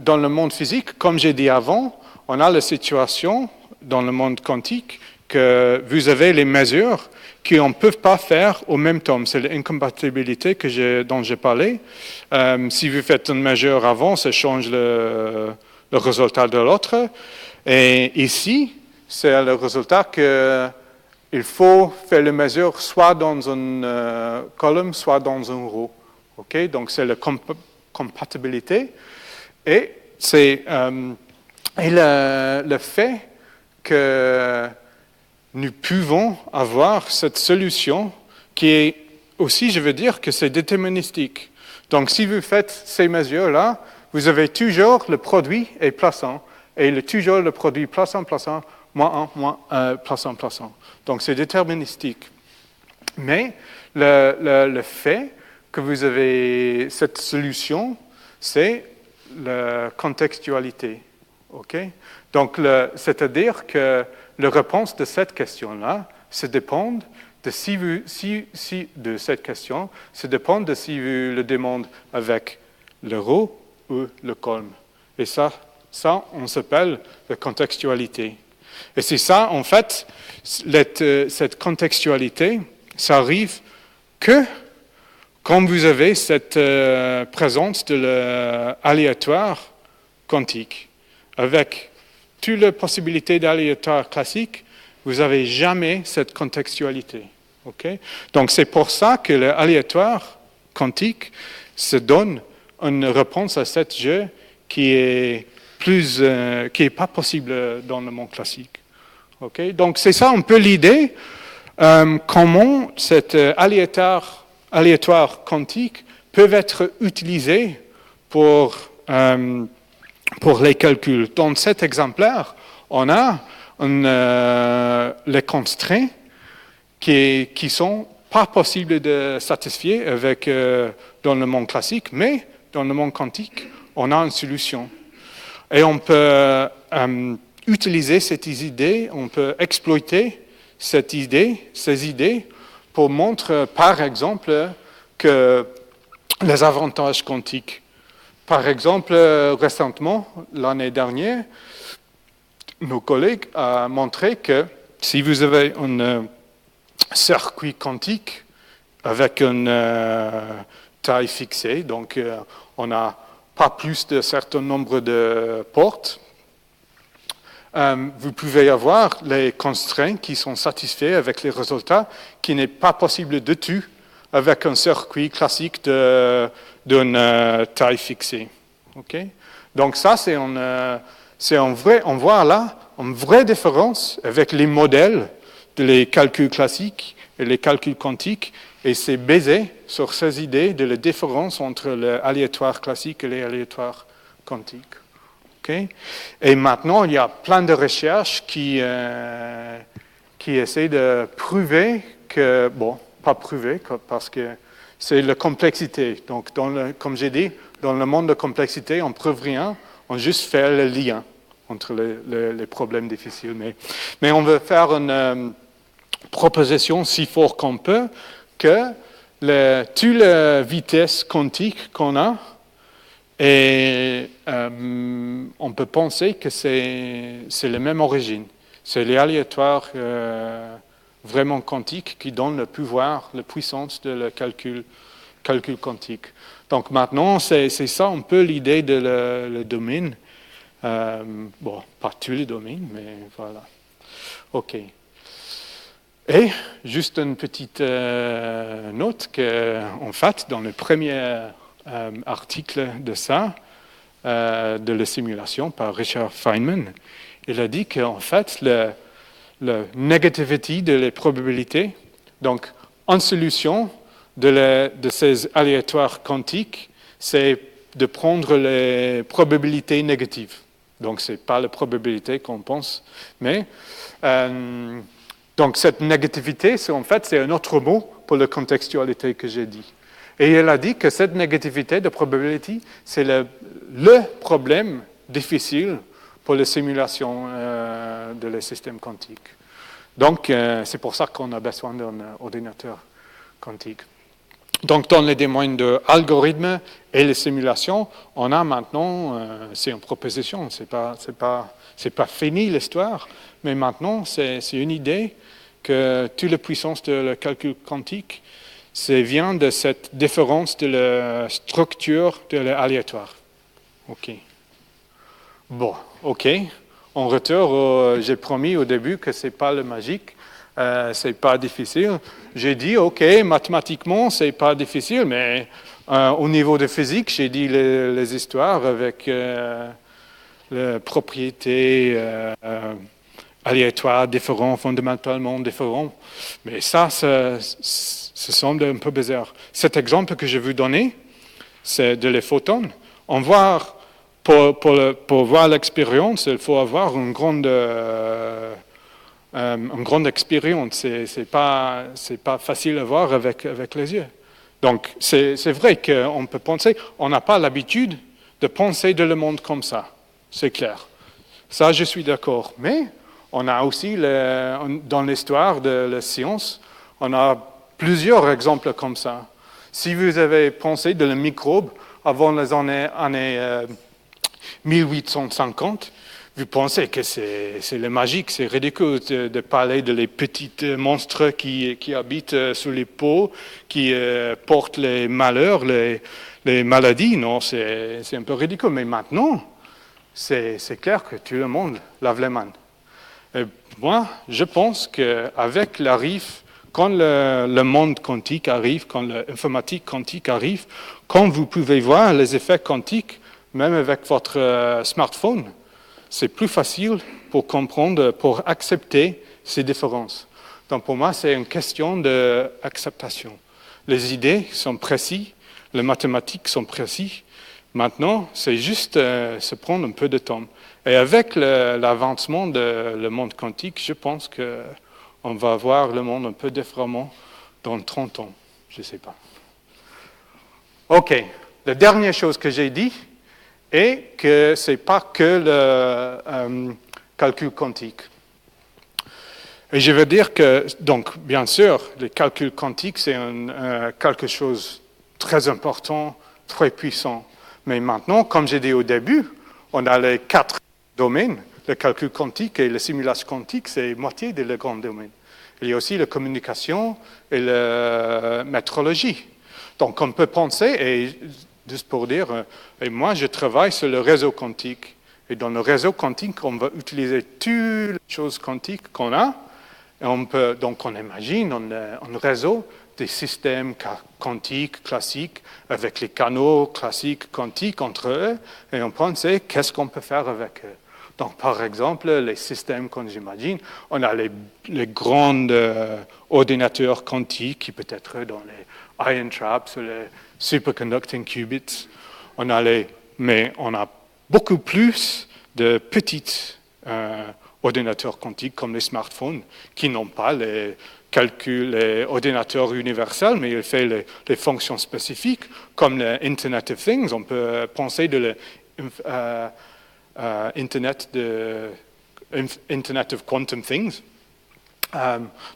dans le monde physique, comme j'ai dit avant, on a la situation dans le monde quantique que vous avez les mesures qu'on ne peut pas faire au même temps. C'est l'incompatibilité dont j'ai parlé. Si vous faites une mesure avant, ça change le résultat de l'autre. Et ici, c'est le résultat qu'il faut faire les mesures soit dans une colonne, soit dans une roue. Okay? Donc, c'est la compatibilité. Et c'est le fait que nous pouvons avoir cette solution qui est aussi, je veux dire, que c'est déterministique. Donc, si vous faites ces mesures-là, vous avez toujours le produit est plaçant, et toujours le produit plaçant, moins 1, plaçant. Donc, c'est déterministique. Mais le fait que vous avez cette solution, c'est la contextualité. Okay? Donc, c'est-à-dire que la réponse de cette question-là, ça dépend de de cette question, ça dépend de si vous le demandez avec le roue ou le colme. Et ça on s'appelle la contextualité. Et c'est ça, en fait, cette contextualité, ça arrive que quand vous avez cette présence de l'aléatoire quantique. Avec toutes les possibilités d'aléatoire classique, vous n'avez jamais cette contextualité. Okay? Donc, c'est pour ça que l'aléatoire quantique se donne une réponse à ce jeu qui est pas possible dans le monde classique. Okay? Donc, c'est ça un peu l'idée, comment cet aléatoire quantique peut être utilisé pour les calculs. Dans cet exemplaire, on a les constraints qui sont pas possibles de satisfier dans le monde classique, mais dans le monde quantique, on a une solution. Et on peut utiliser cette idée, on peut exploiter ces idées pour montrer, par exemple, que les avantages quantiques. Par exemple, récemment, l'année dernière, nos collègues ont montré que si vous avez un circuit quantique avec une taille fixée, donc on n'a pas plus de certain nombre de portes, vous pouvez avoir les constraints qui sont satisfaits avec les résultats qui n'est pas possible du tout avec un circuit classique d'une taille fixée. Okay? Donc ça, on voit là une vraie différence avec les modèles des calculs classiques et les calculs quantiques, et c'est basé sur ces idées de la différence entre l'aléatoire classique et l'aléatoire quantique. Okay? Et maintenant, il y a plein de recherches qui essaient de prouver que, bon, pas prouver, parce que c'est la complexité. Donc, comme j'ai dit, dans le monde de complexité, on ne prouve rien, on juste fait le lien entre les problèmes difficiles. Mais on veut faire une proposition si forte qu'on peut que toutes les vitesses quantiques qu'on a, et on peut penser que c'est la même origine. C'est l'aléatoire vraiment quantique qui donne le pouvoir, la puissance de le calcul quantique. Donc maintenant, c'est ça un peu l'idée de le domaine. Bon, pas tous les domaines, mais voilà. OK. Et juste une petite note qu'en fait, dans le premier article de ça, de la simulation par Richard Feynman, il a dit qu'en fait, la négativité de les probabilités. Donc, en solution de ces aléatoires quantiques, c'est de prendre les probabilités négatives. Donc, ce n'est pas la probabilité qu'on pense, mais donc cette négativité, en fait, c'est un autre mot pour la contextualité que j'ai dit. Et elle a dit que cette négativité de probabilité, c'est le problème difficile pour les simulations de les systèmes quantiques. Donc, c'est pour ça qu'on a besoin d'un ordinateur quantique. Donc, dans les domaines de l'algorithme et les simulations, on a maintenant, c'est une proposition, c'est pas fini l'histoire, mais maintenant, c'est une idée que toute la puissance de le calcul quantique, vient de cette différence de la structure de l'aléatoire. OK. Bon, OK. En retour, j'ai promis au début que ce n'est pas le magique, c'est pas difficile. J'ai dit, OK, mathématiquement, c'est pas difficile, mais au niveau de physique, j'ai dit les histoires avec les propriétés aléatoires différentes, fondamentalement différentes. Mais ça semble un peu bizarre. Cet exemple que je vais vous donner, c'est de les photons. On voit, pour voir l'expérience, il faut avoir une grande expérience. C'est pas facile à voir avec les yeux. Donc, c'est vrai qu'on peut penser, on n'a pas l'habitude de penser de le monde comme ça. C'est clair. Ça, je suis d'accord. Mais on a aussi, dans l'histoire de la science, on a plusieurs exemples comme ça. Si vous avez pensé de le microbe avant les années 1850, vous pensez que c'est le magique, c'est ridicule de parler de les petits monstres qui habitent sous les peaux, qui portent les malheurs, les maladies. Non, c'est un peu ridicule. Mais maintenant, c'est clair que tout le monde lave les mains. Et moi, je pense qu'avec quand le monde quantique arrive, quand l'informatique quantique arrive, quand vous pouvez voir les effets quantiques, même avec votre smartphone, c'est plus facile pour comprendre, pour accepter ces différences. Donc pour moi, c'est une question d'acceptation. Les idées sont précises, les mathématiques sont précises. Maintenant, c'est juste se prendre un peu de temps. Et avec l'avancement du monde quantique, je pense qu'on va voir le monde un peu différemment dans 30 ans. Je ne sais pas. OK. La dernière chose que j'ai dit est que ce n'est pas que le calcul quantique. Et je veux dire que, donc, bien sûr, le calcul quantique, c'est quelque chose de très important, très puissant. Mais maintenant, comme j'ai dit au début, on a les 4 domaines. Le calcul quantique et la simulation quantique, c'est moitié de le grand domaine. Il y a aussi la communication et la métrologie. Donc, on peut penser, et juste pour dire, et moi, je travaille sur le réseau quantique. Et dans le réseau quantique, on va utiliser toutes les choses quantiques qu'on a. Et donc, on imagine un réseau des systèmes quantiques classiques avec les canaux classiques quantiques entre eux. Et on pense, qu'est-ce qu'on peut faire avec eux? Donc, par exemple, les systèmes qu'on j'imagine, on a les grands ordinateurs quantiques qui peut être dans les ion traps, les superconducting qubits. Mais on a beaucoup plus de petits ordinateurs quantiques comme les smartphones qui n'ont pas les ordinateurs universels, mais ils font les fonctions spécifiques comme l'Internet of Things. On peut penser de Internet of Quantum Things.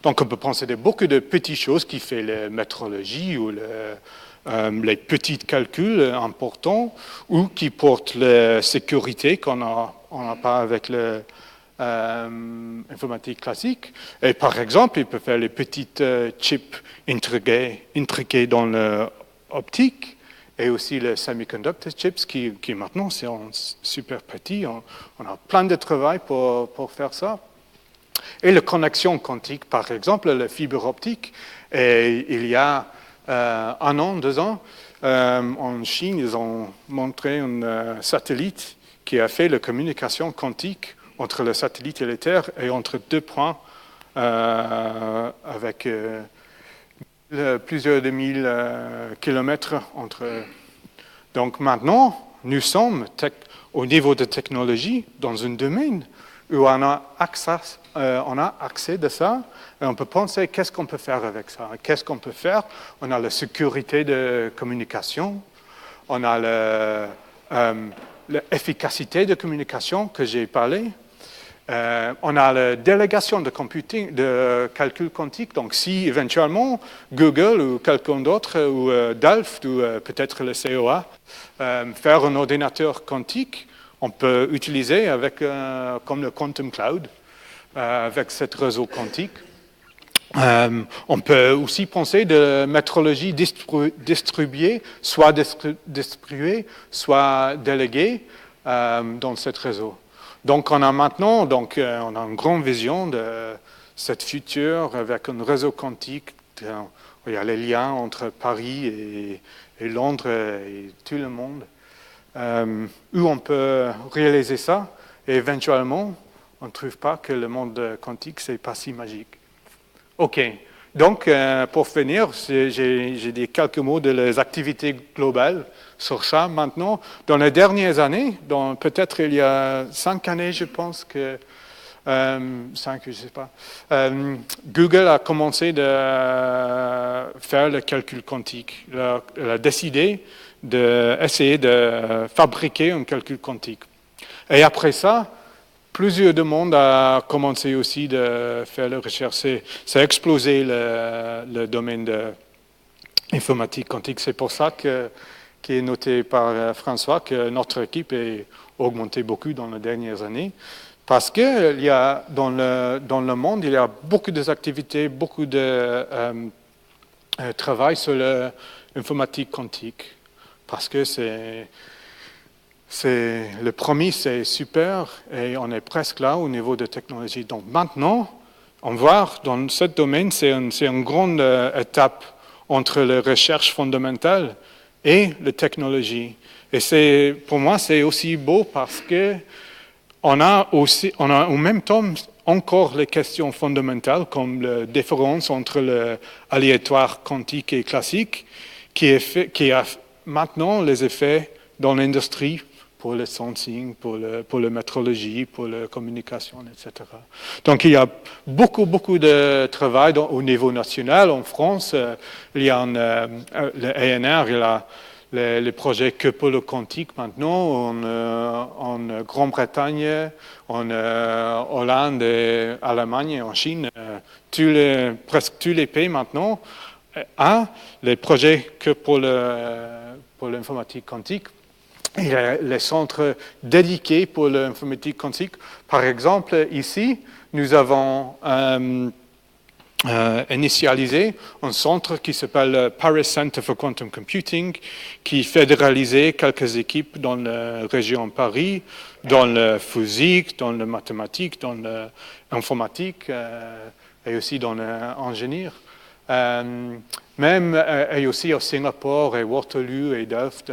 Donc, on peut penser de beaucoup de petites choses qui font la métrologie ou les petits calculs importants ou qui portent la sécurité qu'on n'a pas avec l'informatique classique. Et par exemple, il peut faire les petites chips intriqués dans l'optique. Et aussi les semiconductor chips qui maintenant sont super petits. On a plein de travail pour faire ça. Et la connexion quantique, par exemple, la fibre optique. Et il y a 1 an, 2 ans, en Chine, ils ont montré un satellite qui a fait la communication quantique entre le satellite et la Terre et entre 2 points avec plusieurs de mille kilomètres entre. Donc maintenant, nous sommes au niveau de technologie dans un domaine où on a accès de ça, et on peut penser qu'est-ce qu'on peut faire avec ça. Qu'est-ce qu'on peut faire? On a la sécurité de communication, on a l'efficacité de communication que j'ai parlé, on a la délégation de calcul quantique. Donc si éventuellement Google ou quelqu'un d'autre, ou Delft ou peut-être le COA, faire un ordinateur quantique, on peut utiliser comme le Quantum Cloud, avec ce réseau quantique. On peut aussi penser de métrologie distribuée, soit soit déléguée dans ce réseau. Donc on a maintenant on a une grande vision de cette futur avec un réseau quantique. Il y a les liens entre Paris et Londres et tout le monde, où on peut réaliser ça, et éventuellement, on ne trouve pas que le monde quantique, c'est pas si magique. OK. Donc, pour finir, j'ai dit quelques mots de les activités globales sur ça maintenant. Dans les dernières années, peut-être il y a 5 années, je pense que 5, je ne sais pas. Google a commencé de faire le calcul quantique. Elle a décidé d'essayer de fabriquer un calcul quantique. Et après ça, plusieurs demandes ont commencé aussi de faire la recherche. Ça a explosé le domaine de l'informatique quantique. C'est pour ça qui est noté par François que notre équipe est augmentée beaucoup dans les dernières années. Parce que dans le monde, il y a beaucoup d'activités, beaucoup de travail sur l'informatique quantique. Parce que le premier, c'est super, et on est presque là au niveau de technologie. Donc maintenant, on voit dans ce domaine, c'est une grande étape entre la recherche fondamentale et la technologie. Et pour moi, c'est aussi beau parce que on a en même temps encore les questions fondamentales, comme la différence entre l'aléatoire quantique et classique, qui a maintenant les effets dans l'industrie pour le sensing, pour la métrologie, pour la communication, etc. Donc il y a beaucoup de travail au niveau national. En France, il y a le ANR, il y a les projets que pour le quantique maintenant, en Grande-Bretagne, en Hollande, en Allemagne, en Chine, presque tous les pays maintenant ont les projets que pour l'informatique quantique. Il y a les centres dédiés pour l'informatique quantique. Par exemple, ici, nous avons initialisé un centre qui s'appelle le Paris Center for Quantum Computing, qui fédéralisait quelques équipes dans la région Paris, dans la physique, dans la mathématique, dans l'informatique et aussi dans l'ingénierie. Et aussi à Singapour et Waterloo et Delft.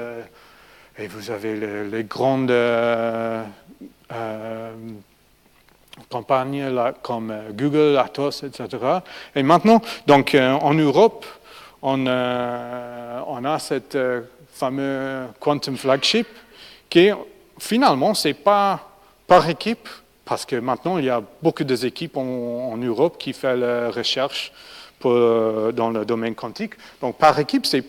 Et vous avez les grandes compagnies là, comme Google, Atos, etc. Et maintenant, donc en Europe, on a cette fameux Quantum Flagship qui finalement, c'est pas par équipe, parce que maintenant, il y a beaucoup d'équipes en Europe qui font la recherche dans le domaine quantique. Donc par équipe, c'est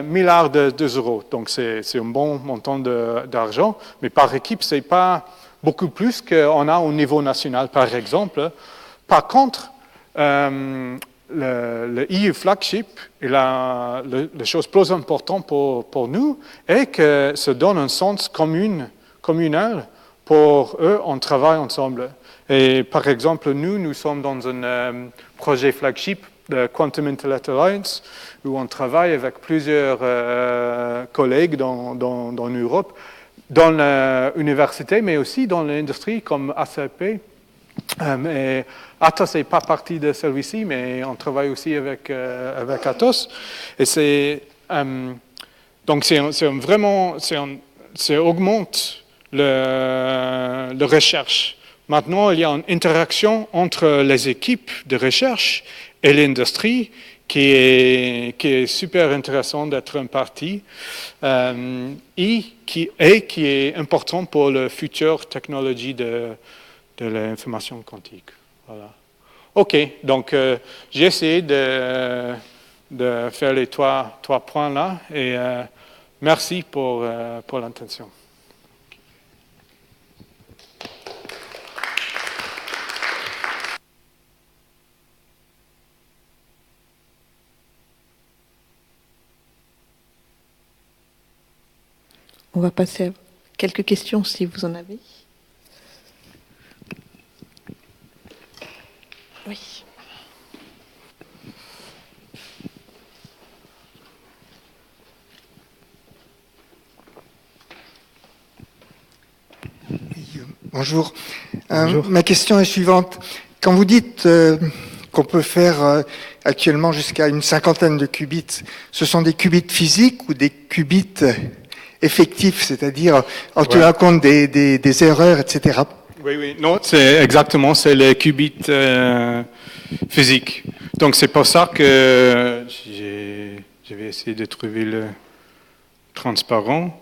milliards d'euros, donc c'est un bon montant d'argent, mais par équipe, c'est pas beaucoup plus qu'on a au niveau national, par exemple. Par contre, le EU Flagship, la chose plus importante pour nous est que ça donne un sens communal pour eux, on travaille ensemble. Et par exemple, nous sommes dans un projet flagship de Quantum Intellect Alliance, où on travaille avec plusieurs collègues dans l'Europe, dans l'université, mais aussi dans l'industrie comme ACP. Et Atos n'est pas partie de celui-ci, mais on travaille aussi avec Atos. Et donc ça augmente la recherche. maintenant, il y a une interaction entre les équipes de recherche et l'industrie qui est super intéressant d'être en partie et qui est important pour la future technologie de l'information quantique. Voilà. OK, donc j'ai essayé de faire les trois points là et merci pour l'attention. On va passer à quelques questions si vous en avez. Oui. Bonjour. Bonjour. Ma question est suivante. Quand vous dites qu'on peut faire actuellement jusqu'à une 50aine de qubits, ce sont des qubits physiques ou des qubits effectifs, c'est-à-dire en tenant compte des erreurs, etc. Oui, non, c'est les qubits physiques. Donc c'est pour ça que je vais essayer de trouver le transparent.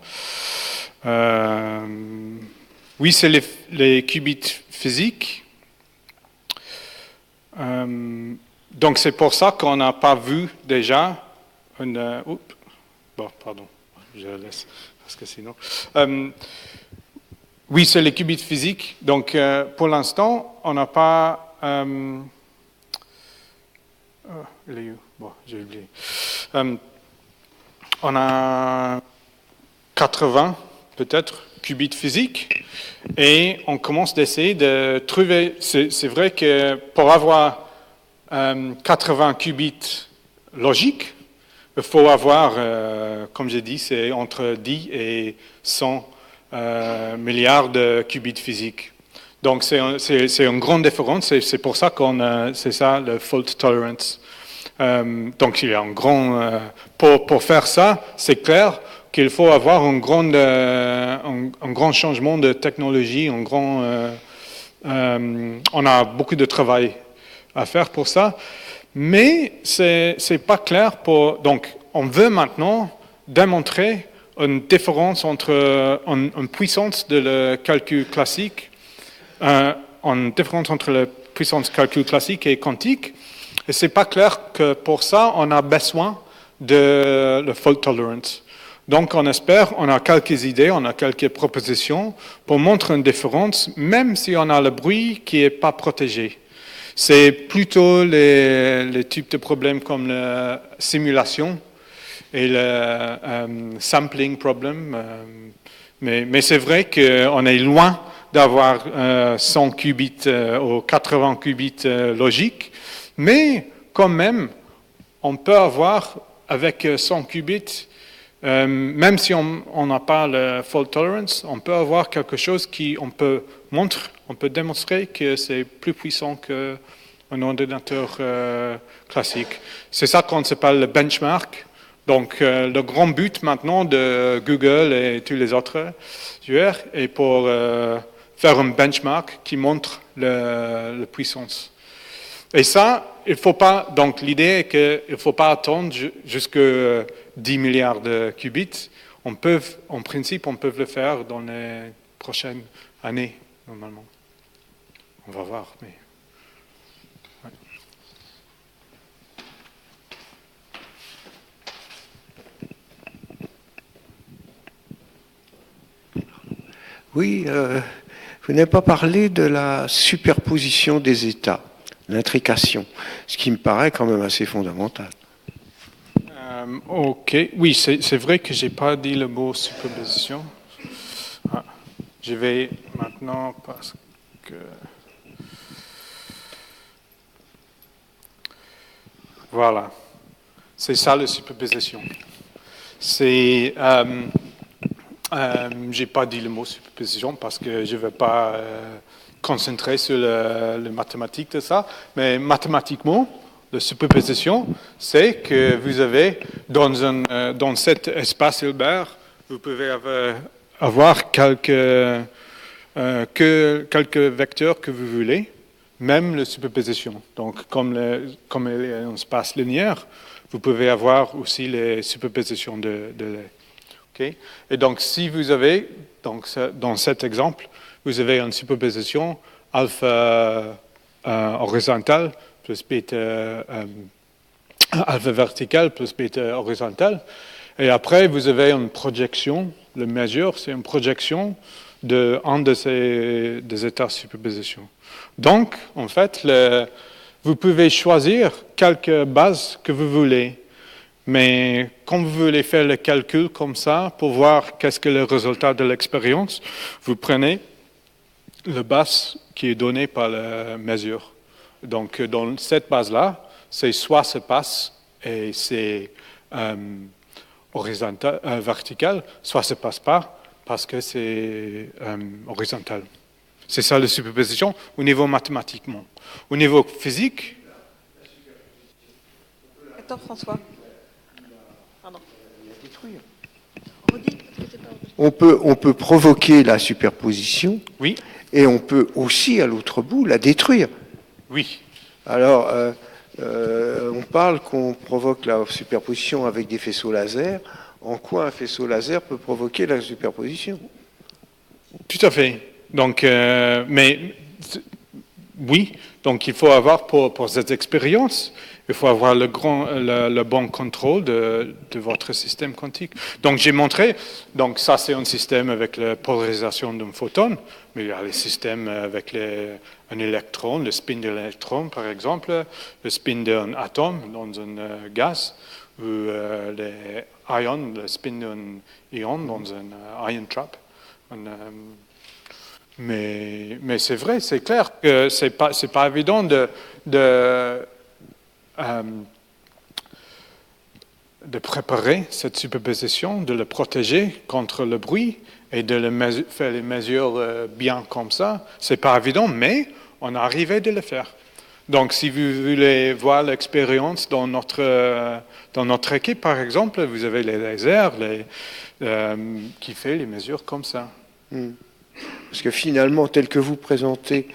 Oui, c'est les qubits physiques. Donc c'est pour ça qu'on n'a pas vu déjà une... pardon, je laisse, parce que sinon... oui, c'est les qubits physiques. Donc pour l'instant, on n'a pas... il est où? Bon, j'ai oublié. On a 80, peut-être, qubits physiques. Et on commence d'essayer de trouver... C'est vrai que pour avoir 80 qubits logiques, il faut avoir, comme j'ai dit, c'est entre 10 et 100 milliards de qubits physiques. Donc c'est une grande différence, c'est pour ça c'est ça le fault tolerance. Donc il y a un grand... pour faire ça, c'est clair qu'il faut avoir un grand changement de technologie, on a beaucoup de travail à faire pour ça, mais c'est pas clair donc on veut maintenant démontrer une différence entre une puissance de le calcul classique, une différence entre la puissance calcul classique et quantique, et c'est pas clair que pour ça on a besoin de le fault tolerance. Donc, on espère, on a quelques idées, on a quelques propositions pour montrer une différence, même si on a le bruit qui n'est pas protégé. C'est plutôt les types de problèmes comme la simulation et le sampling problem. Mais c'est vrai qu'on est loin d'avoir 100 qubits ou 80 qubits logiques, mais quand même, on peut avoir avec 100 qubits, même si on n'a pas le fault tolerance, on peut avoir quelque chose on peut démontrer que c'est plus puissant qu'un ordinateur classique. C'est ça qu'on s'appelle le benchmark. Donc, le grand but maintenant de Google et tous les autres est pour faire un benchmark qui montre la puissance. Et ça, il faut pas. Donc, l'idée est qu'il ne faut pas attendre jusqu'à 10 milliards de qubits. En principe, on peut le faire dans les prochaines années, normalement. On va voir, mais... Ouais. Oui, vous n'avez pas parlé de la superposition des états, l'intrication, ce qui me paraît quand même assez fondamental. OK. Oui, c'est vrai que je n'ai pas dit le mot superposition. Je vais maintenant parce que... Voilà. C'est ça la superposition. C'est... j'ai pas dit le mot superposition parce que je ne veux pas concentrer sur le mathématique de ça, mais mathématiquement, la superposition, c'est que vous avez dans cet espace Hilbert, vous pouvez avoir quelques quelques vecteurs que vous voulez, même la superposition. Donc, comme il est un espace linéaire, vous pouvez avoir aussi les superpositions de okay? Et donc, si vous avez, donc, dans cet exemple, vous avez une superposition alpha horizontale plus bêta alpha verticale plus bêta horizontale. Et après, vous avez une projection. La mesure, c'est une projection d'un de ces des états de superposition. Donc, en fait, vous pouvez choisir quelques bases que vous voulez. Mais quand vous voulez faire le calcul comme ça, pour voir qu'est-ce que le résultat de l'expérience, vous prenez la base qui est donnée par la mesure. Donc, dans cette base-là, c'est soit se passe et c'est horizontal, vertical, soit se passe pas parce que c'est horizontal. C'est ça la superposition au niveau mathématiquement. Au niveau physique. Attends, François. Pardon. Redis, parce que c'est pas... On peut provoquer la superposition. Oui. Et on peut aussi, à l'autre bout, la détruire. Oui. Alors, on parle qu'on provoque la superposition avec des faisceaux laser. En quoi un faisceau laser peut provoquer la superposition? Tout à fait. Donc, mais oui, donc il faut avoir pour cette expérience, il faut avoir le bon contrôle de votre système quantique. Donc j'ai montré, donc ça c'est un système avec la polarisation d'un photon, mais il y a les systèmes avec un électron, le spin de l'électron par exemple, le spin d'un atome dans un gaz, ou les ions, le spin d'un ion dans un ion trap. Mais c'est vrai, c'est clair que c'est pas évident de préparer cette superposition, de le protéger contre le bruit et de faire les mesures bien comme ça. C'est pas évident, mais on a arrivé de le faire. Donc, si vous voulez voir l'expérience dans notre équipe, par exemple, vous avez les lasers qui fait les mesures comme ça. Parce que finalement, tel que vous présentez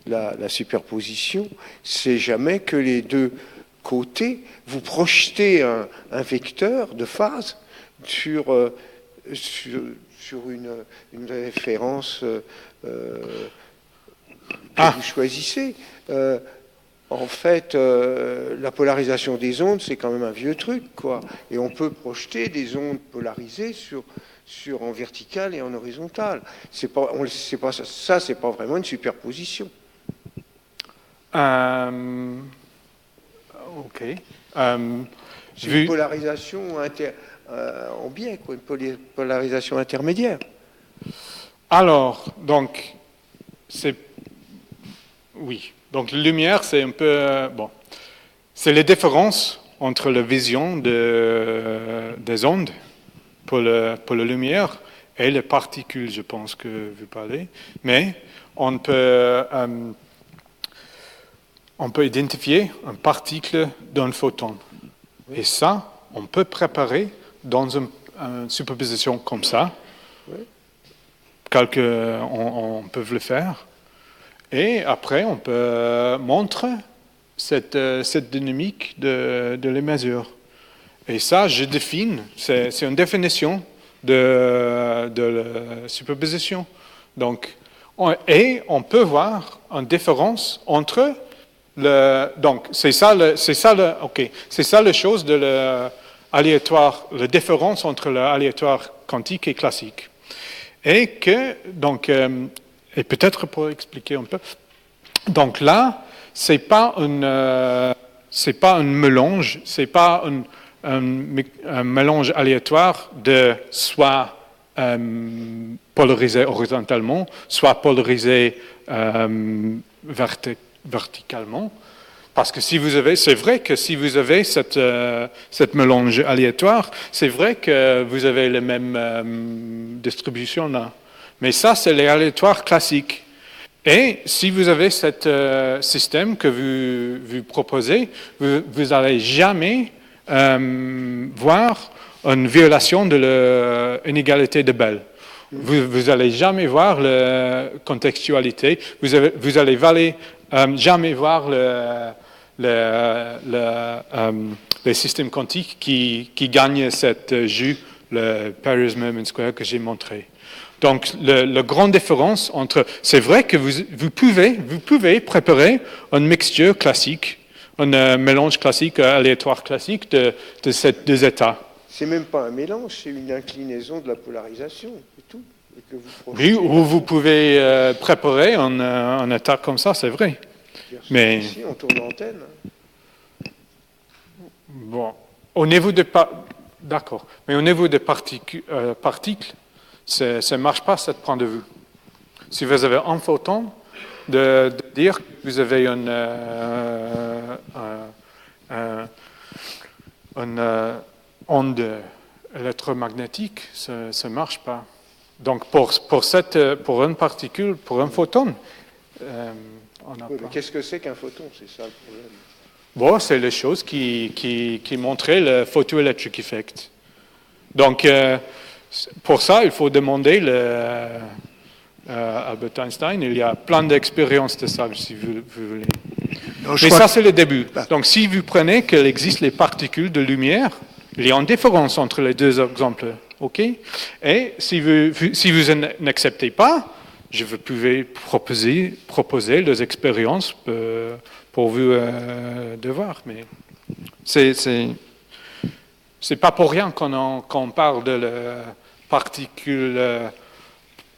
la superposition, c'est jamais que les deux côtés, vous projetez un vecteur de phase sur une référence que vous choisissez. En fait, la polarisation des ondes, c'est quand même un vieux truc, quoi. Et on peut projeter des ondes polarisées en vertical et en horizontal. C'est pas vraiment une superposition. Ok. C'est une polarisation en biais, quoi, une polarisation intermédiaire. Alors, donc, oui. Donc, la lumière, c'est un peu... bon. C'est la différence entre la vision des ondes pour la lumière et les particules, je pense que vous parlez. Mais on peut identifier un particle d'un photon. Et ça, on peut préparer dans une superposition comme ça. On peut le faire. Et après, on peut montrer cette dynamique de les mesures. Et ça, je définis, c'est une définition de la superposition. Donc, on peut voir une différence entre donc, c'est ça la chose de l'aléatoire, la différence entre l'aléatoire quantique et classique. Et que, donc, et peut-être pour expliquer un peu, donc là, c'est pas un mélange, c'est pas un mélange aléatoire de soit polarisé horizontalement, soit polarisé verticalement. Parce que c'est vrai que si vous avez cette mélange aléatoire, c'est vrai que vous avez la même distribution là. Mais ça, c'est l'aléatoire classique. Et si vous avez ce système que vous proposez, vous n'allez jamais voir une violation de l'inégalité de Bell. Vous allez jamais voir la contextualité, vous allez jamais voir les systèmes quantiques qui gagnent cette jus, le Paris Moment Square que j'ai montré. Donc, la grande différence entre... C'est vrai que vous pouvez préparer une mixture classique, un mélange classique, aléatoire classique de ces deux états. C'est même pas un mélange, c'est une inclinaison de la polarisation, c'est tout. Et que vous Oui, ou vous pouvez préparer un état comme ça, c'est vrai. Mais ici, on tourne l'antenne. bon, au niveau des d'accord, mais au niveau des particules, ça ne marche pas, ce point de vue. Si vous avez un photon, de dire que vous avez une onde électromagnétique, ça ne marche pas. Donc, pour une particule, pour un photon, on n'a Oui, pas. mais qu'est-ce que c'est qu'un photon? C'est ça le problème. Bon, c'est les choses qui montraient le photoelectric effect. Donc, pour ça, il faut demander Albert Einstein. Il y a plein d'expériences de ça, si vous voulez. Non, Mais ça, c'est le début. Donc, si vous prenez qu'il existe les particules de lumière, il y a une différence entre les deux exemples. OK? Et si vous n'acceptez pas, je vous pouvez proposer des expériences pour vous de voir. Mais c'est pas pour rien qu'on parle de la particule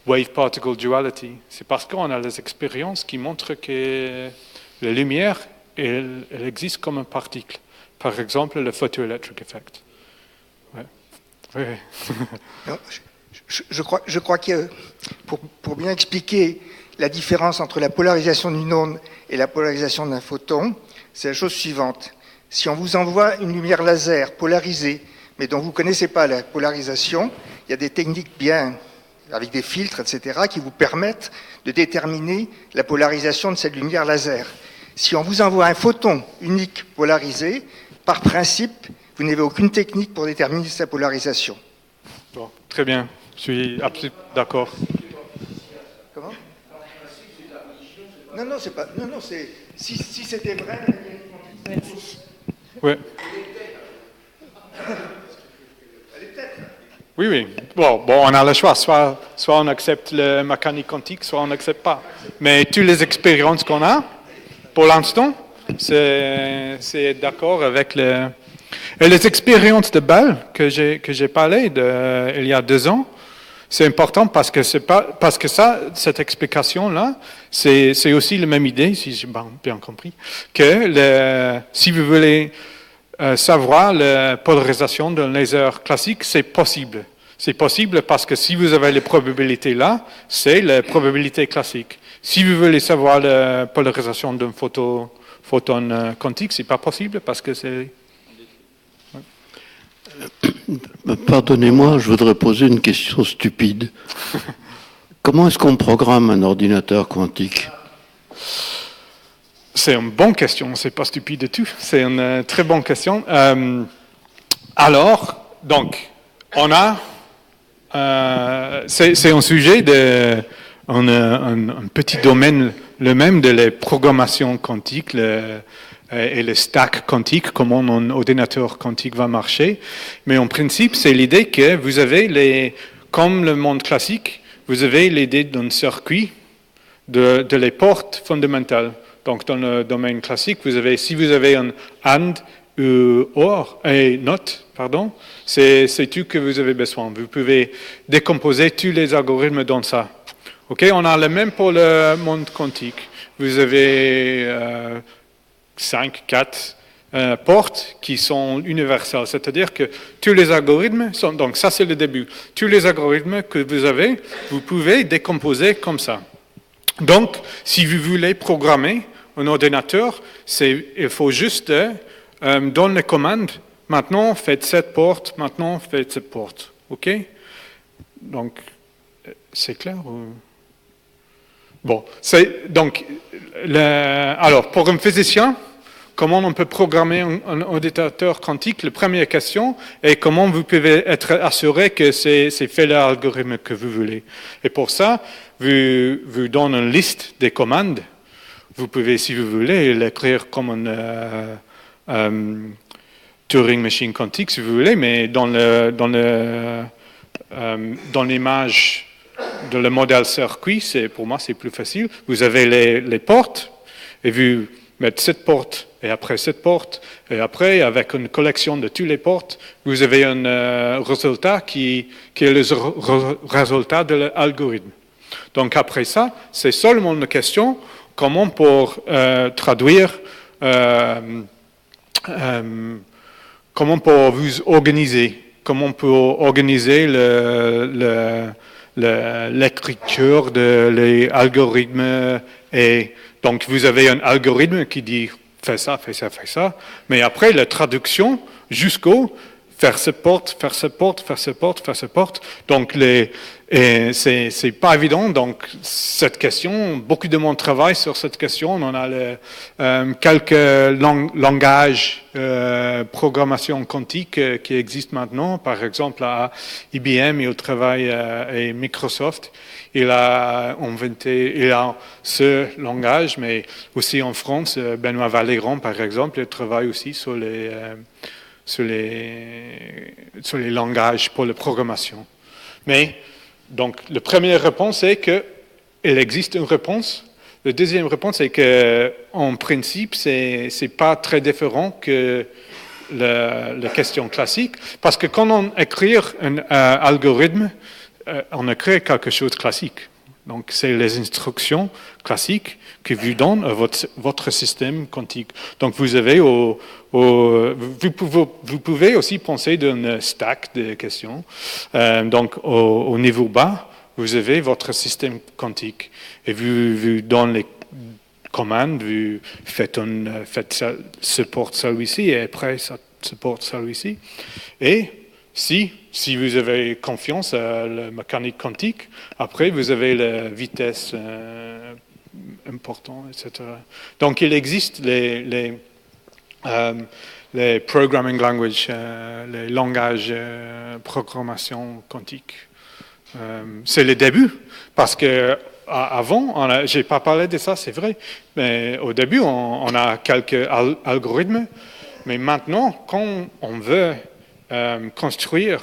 wave-particle duality. C'est parce qu'on a des expériences qui montrent que la lumière, elle existe comme une particle. Par exemple, le photoelectric effect. Ouais. Oui. Non, je crois que pour bien expliquer la différence entre la polarisation d'une onde et la polarisation d'un photon, c'est la chose suivante. Si on vous envoie une lumière laser polarisée, mais dont vous ne connaissez pas la polarisation, il y a des techniques bien, avec des filtres, etc., qui vous permettent de déterminer la polarisation de cette lumière laser. Si on vous envoie un photon unique polarisé, par principe, vous n'avez aucune technique pour déterminer sa polarisation. Bon, très bien, je suis absolument d'accord. Comment? Non, c'est pas. Non, c'est. Si c'était vrai, la mécanique quantique. Oui. Oui. Bon, on a le choix. Soit on accepte la mécanique quantique, soit on n'accepte pas. Mais toutes les expériences qu'on a, pour l'instant, c'est d'accord avec et les expériences de Bell que j'ai parlé il y a 2 ans. C'est important parce que cette explication-là, c'est aussi la même idée, si j'ai bien compris, que si vous voulez savoir la polarisation d'un laser classique, c'est possible. C'est possible parce que si vous avez les probabilités là, c'est la probabilité classique. Si vous voulez savoir la polarisation d'un photon quantique, c'est pas possible parce que c'est... Pardonnez-moi, je voudrais poser une question stupide. Comment est-ce qu'on programme un ordinateur quantique? C'est une bonne question, c'est pas stupide du tout. C'est une très bonne question. Alors, donc, on a... c'est un sujet un petit domaine, le même de la programmation quantique, et le stack quantique, comment un ordinateur quantique va marcher. Mais en principe, c'est l'idée que vous avez comme le monde classique, vous avez l'idée d'un circuit de les portes fondamentales. Donc, dans le domaine classique, si vous avez un AND, OR et NOT, pardon, c'est tout que vous avez besoin. Vous pouvez décomposer tous les algorithmes dans ça. OK, on a le même pour le monde quantique. Vous avez 4 portes qui sont universelles. C'est-à-dire que tous les algorithmes sont... Donc ça, c'est le début. Tous les algorithmes que vous avez, vous pouvez décomposer comme ça. Donc, si vous voulez programmer un ordinateur, il faut juste donner les commandes. Maintenant, faites cette porte. Maintenant, faites cette porte. OK? Donc, c'est clair ou... Bon, donc, alors, pour un physicien, comment on peut programmer un ordinateur quantique. La première question est comment vous pouvez être assuré que c'est fait l'algorithme que vous voulez. Et pour ça, vous donne une liste des commandes. Vous pouvez, si vous voulez, l'écrire comme une Turing Machine quantique, si vous voulez, mais dans l'image de le modèle circuit, pour moi, c'est plus facile. Vous avez les portes, et vous mettez cette porte, et après cette porte, et après, avec une collection de toutes les portes, vous avez un résultat qui est le résultat de l'algorithme. Donc après ça, c'est seulement une question comment pour traduire, comment pour vous organiser, comment pour organiser l'écriture de l'algorithme. Et donc vous avez un algorithme qui dit fais ça, fais ça, fais ça, mais après la traduction jusqu'au faire cette porte, faire cette porte, faire cette porte, faire cette porte. Donc c'est pas évident. Donc cette question, beaucoup de monde travaille sur cette question. On a quelques langages programmation quantique qui existent maintenant. Par exemple, à IBM, il travaille et Microsoft. Il a ce langage, mais aussi en France, Benoît Valégrand, par exemple, il travaille aussi sur les langages pour la programmation. Mais, donc, la première réponse est qu'il existe une réponse. La deuxième réponse est qu'en principe, c'est pas très différent que la question classique, parce que quand on écrit un algorithme, on écrit quelque chose de classique. Donc, c'est les instructions classiques que vous donnent à votre système quantique. Donc, vous avez vous pouvez aussi penser d'un stack de questions. Donc, au niveau bas, vous avez votre système quantique. Et vous donnez les commandes, vous faites ça, supporte celui-ci, et après, ça supporte celui-ci. Et si vous avez confiance à la mécanique quantique, après vous avez la vitesse importante, etc. Donc il existe les programming language, les langages programmation quantique. C'est le début, parce que avant, j'ai pas parlé de ça, c'est vrai, mais au début on a quelques algorithmes, mais maintenant quand on veut construire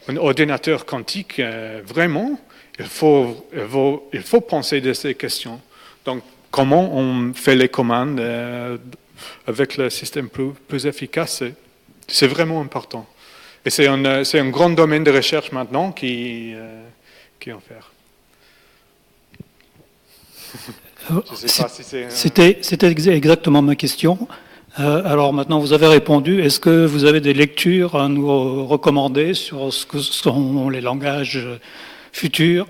un ordinateur quantique, vraiment, il faut penser de ces questions. Donc, comment on fait les commandes avec le système plus efficace, c'est vraiment important. Et c'est un grand domaine de recherche maintenant qui en fait. Je sais pas si C'était exactement ma question. Alors maintenant, vous avez répondu. Est-ce que vous avez des lectures à nous recommander sur ce que sont les langages futurs?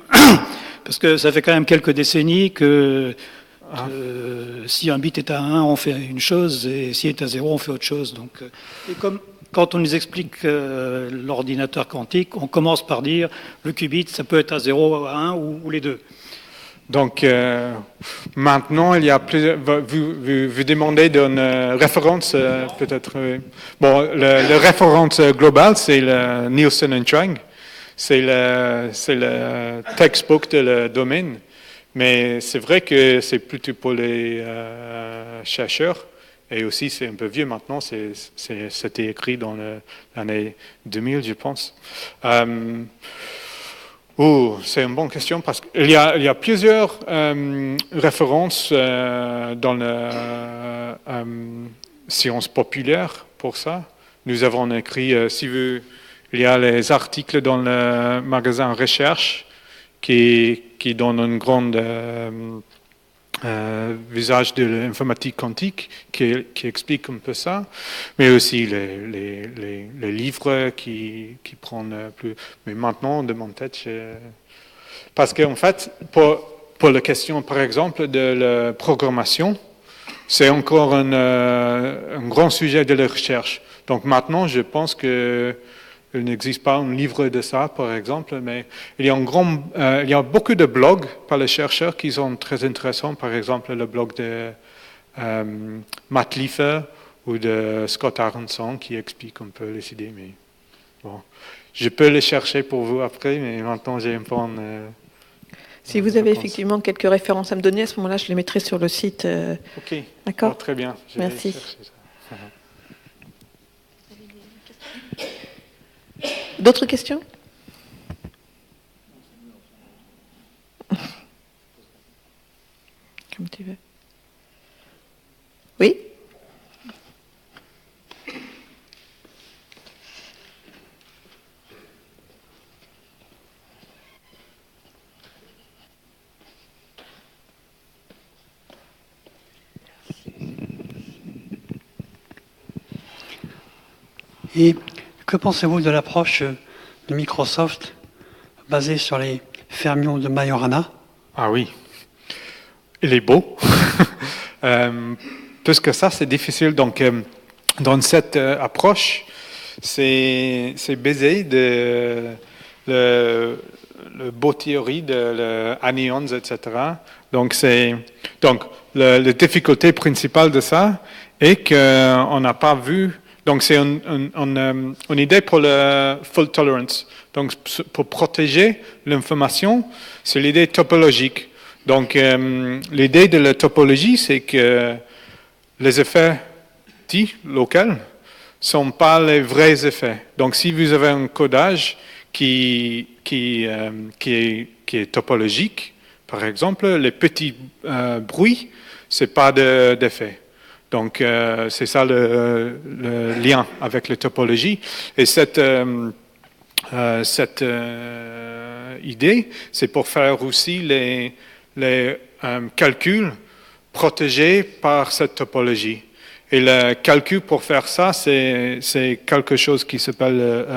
Parce que ça fait quand même quelques décennies que si un bit est à 1, on fait une chose, et si est à 0, on fait autre chose. Donc, et comme quand on nous explique l'ordinateur quantique, on commence par dire le qubit, ça peut être à 0, à 1 ou les deux. Donc, maintenant, il y a plusieurs. Vous demandez d'une référence, peut-être. Bon, la référence globale, c'est le Nielsen and Chang. C'est le textbook de le domaine. Mais c'est vrai que c'est plutôt pour les chercheurs. Et aussi, c'est un peu vieux maintenant. C'était écrit dans l'année 2000, je pense. C'est une bonne question parce qu'il y a plusieurs références dans la science populaire pour ça. Nous avons écrit, il y a les articles dans le magasin Recherche qui donnent un grand visage de l'informatique quantique qui explique un peu ça, mais aussi les livres qui prennent plus. Mais maintenant, de mon tête, parce qu'en fait, pour la question, par exemple, de la programmation, c'est encore un grand sujet de la recherche. Donc maintenant, je pense que il n'existe pas un livre de ça, par exemple, mais il y a beaucoup de blogs par les chercheurs qui sont très intéressants. Par exemple, le blog de Matt Liefer ou de Scott Aronson qui explique un peu les idées. Mais bon, je peux les chercher pour vous après, mais maintenant j'ai un peu Si vous avez effectivement quelques références à me donner, à ce moment-là, je les mettrai sur le site. Ok, D'accord. très bien. Je vais Merci. chercher ça. D'autres questions? Comme tu veux. Oui? Et que pensez-vous de l'approche de Microsoft basée sur les fermions de Majorana? Ah oui, il est beau. Plus que ça, c'est difficile. Donc, dans cette approche, c'est baisé de le beau théorie de l'anions, etc. Donc, la difficulté principale de ça est qu'on n'a pas vu. Donc, c'est une idée pour le fault tolerance. Donc, pour protéger l'information, c'est l'idée topologique. Donc, l'idée de la topologie, c'est que les effets dits locaux ne sont pas les vrais effets. Donc, si vous avez un codage qui est topologique, par exemple, les petits bruits, ce n'est pas d'effet. Donc, c'est ça le lien avec la topologie. Et cette idée, c'est pour faire aussi les calculs protégés par cette topologie. Et le calcul pour faire ça, c'est quelque chose qui s'appelle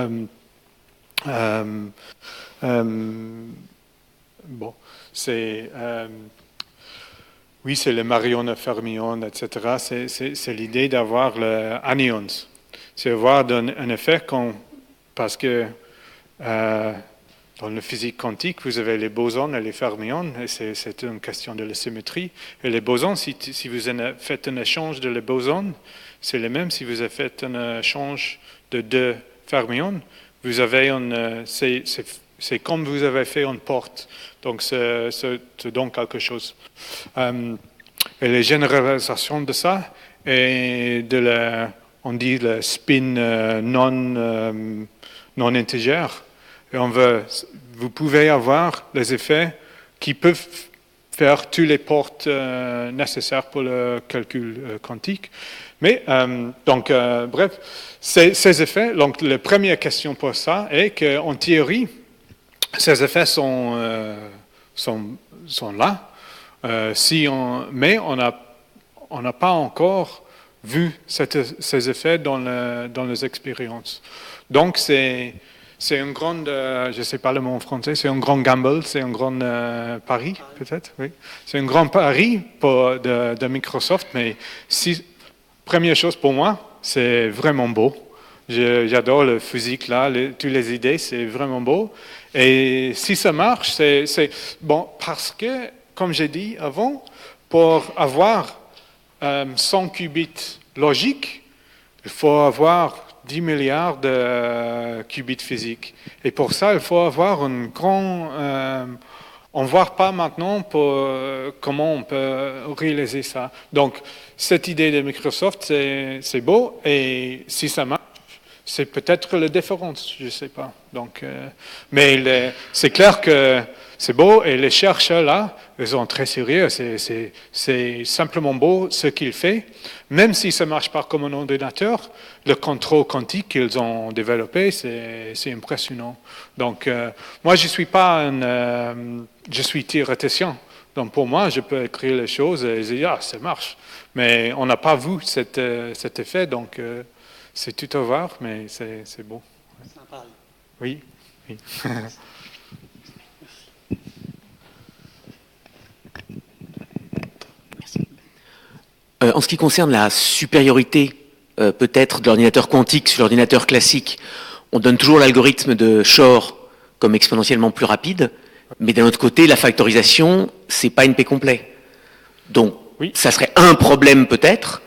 oui, c'est le Marion fermion, etc. C'est l'idée d'avoir le anions. C'est avoir un effet parce que dans la physique quantique, vous avez les bosons et les fermions, et c'est une question de la symétrie. Et les bosons, si vous faites un échange de les bosons, c'est le même si vous avez fait un échange de deux fermions. Vous avez c'est comme vous avez fait une porte. Donc, c'est donc quelque chose. Et les généralisations de ça, et on dit le spin non intéger. Et vous pouvez avoir les effets qui peuvent faire toutes les portes nécessaires pour le calcul quantique. Mais, bref, ces effets, donc la première question pour ça est qu'en théorie, ces effets sont là, mais on n'a pas encore vu ces effets dans les expériences. Donc, c'est un grand, je ne sais pas le mot en français, c'est un grand gamble, c'est un grand pari, peut-être, oui. C'est un grand pari de Microsoft, mais première chose pour moi, c'est vraiment beau. J'adore la physique là, toutes les idées, c'est vraiment beau. Et si ça marche, c'est bon parce que, comme j'ai dit avant, pour avoir 100 qubits logiques, il faut avoir 10 milliards de qubits physiques. Et pour ça, il faut avoir un grand... on ne voit pas maintenant comment on peut réaliser ça. Donc, cette idée de Microsoft, c'est beau. Et si ça marche, c'est peut-être la différence, je ne sais pas. Donc, mais c'est clair que c'est beau. Et les chercheurs là, ils sont très sérieux. C'est simplement beau ce qu'ils font. Même si ça ne marche pas comme un ordinateur, le contrôle quantique qu'ils ont développé, c'est impressionnant. Donc, moi, je suis pas je suis théoréticien. Donc, pour moi, je peux écrire les choses et dire, ça marche. Mais on n'a pas vu cet effet, donc c'est tout à voir, mais c'est beau. Sympa. Oui. En ce qui concerne la supériorité peut-être de l'ordinateur quantique sur l'ordinateur classique, on donne toujours l'algorithme de Shor comme exponentiellement plus rapide, mais d'un autre côté, la factorisation, c'est pas NP complet. Donc, oui. Ça serait un problème peut-être,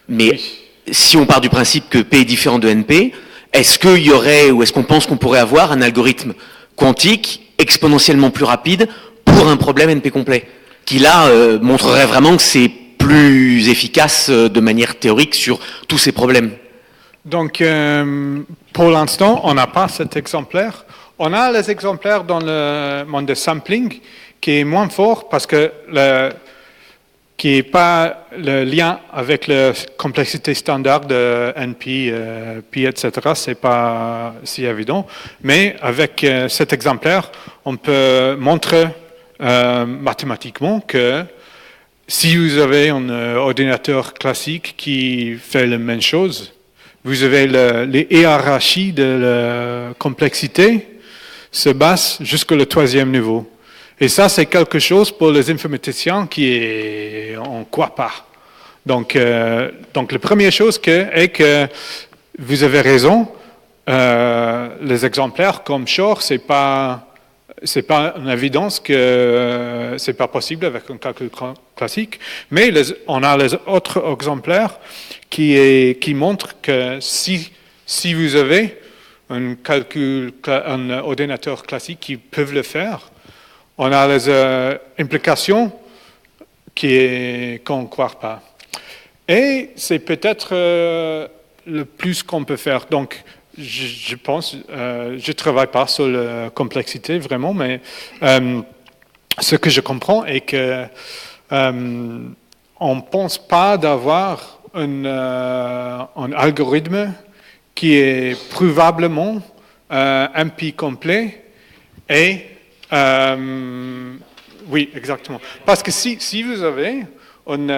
mais oui. si on part du principe que P est différent de NP, est-ce qu'il y aurait, ou est-ce qu'on pense qu'on pourrait avoir un algorithme quantique exponentiellement plus rapide pour un problème NP complet, qui là montrerait vraiment que c'est plus efficace de manière théorique sur tous ces problèmes? Donc, pour l'instant, on n'a pas cet exemplaire. On a les exemplaires dans le monde de sampling, qui est moins fort parce que qui n'est pas le lien avec la complexité standard de NP, P, etc. C'est pas si évident. Mais avec cet exemplaire, on peut montrer mathématiquement que si vous avez un ordinateur classique qui fait la même chose, vous avez les hiérarchies de la complexité se basent jusqu'au 3e niveau. Et ça, c'est quelque chose pour les informaticiens qui est en quoi pas. Donc la première chose est que vous avez raison, les exemplaires comme Shor, c'est pas une évidence que c'est pas possible avec un calcul classique, mais on a les autres exemplaires qui montrent que si vous avez un ordinateur classique qui peut le faire, on a les implications qu'on ne croit pas. Et c'est peut-être le plus qu'on peut faire. Donc, je pense, je ne travaille pas sur la complexité vraiment, mais ce que je comprends est que on ne pense pas d'avoir un algorithme qui est probablement NP complet et oui, exactement. Parce que si vous avez un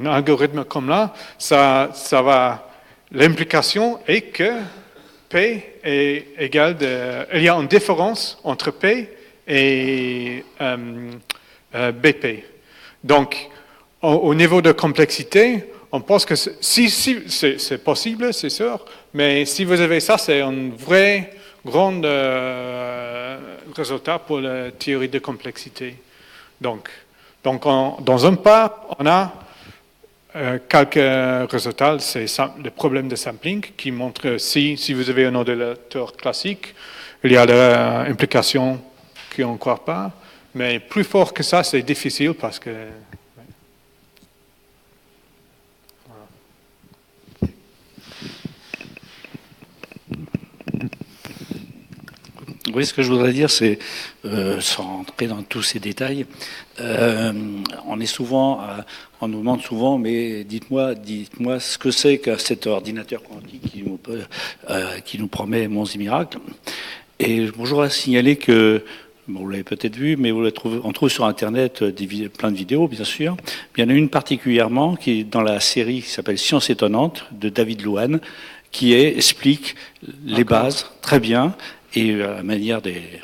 algorithme comme là, ça va. L'implication est que P est égal il y a une différence entre P et BP. Donc, au niveau de complexité, on pense que si c'est possible, c'est sûr, mais si vous avez ça, c'est un vrai grand résultat pour la théorie de complexité. Donc dans un pas, on a quelques résultats, c'est le problème de sampling qui montre si vous avez un ordinateur classique, il y a l'implication qu'on ne croit pas, mais plus fort que ça, c'est difficile parce que... Oui, ce que je voudrais dire, c'est, sans rentrer dans tous ces détails, on nous demande souvent, mais dites-moi ce que c'est que cet ordinateur quantique qui nous promet monts et miracles. Et je voudrais signaler que, bon, vous l'avez peut-être vu, mais on trouve sur Internet plein de vidéos, bien sûr. Il y en a une particulièrement qui est dans la série qui s'appelle Science étonnante de David Louane, qui explique les bases très bien, et à la manière des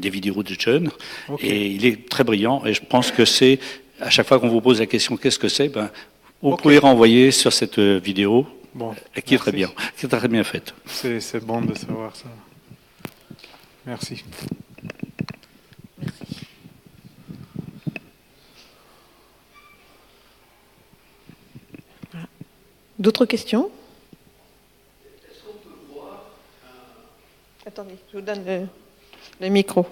vidéos de John. Okay. Et il est très brillant. Et je pense que c'est, à chaque fois qu'on vous pose la question qu'est-ce que c'est, vous pouvez renvoyer sur cette vidéo qui est très bien, faite. C'est bon de savoir ça. Merci. D'autres questions? Attendez, je vous donne le micro.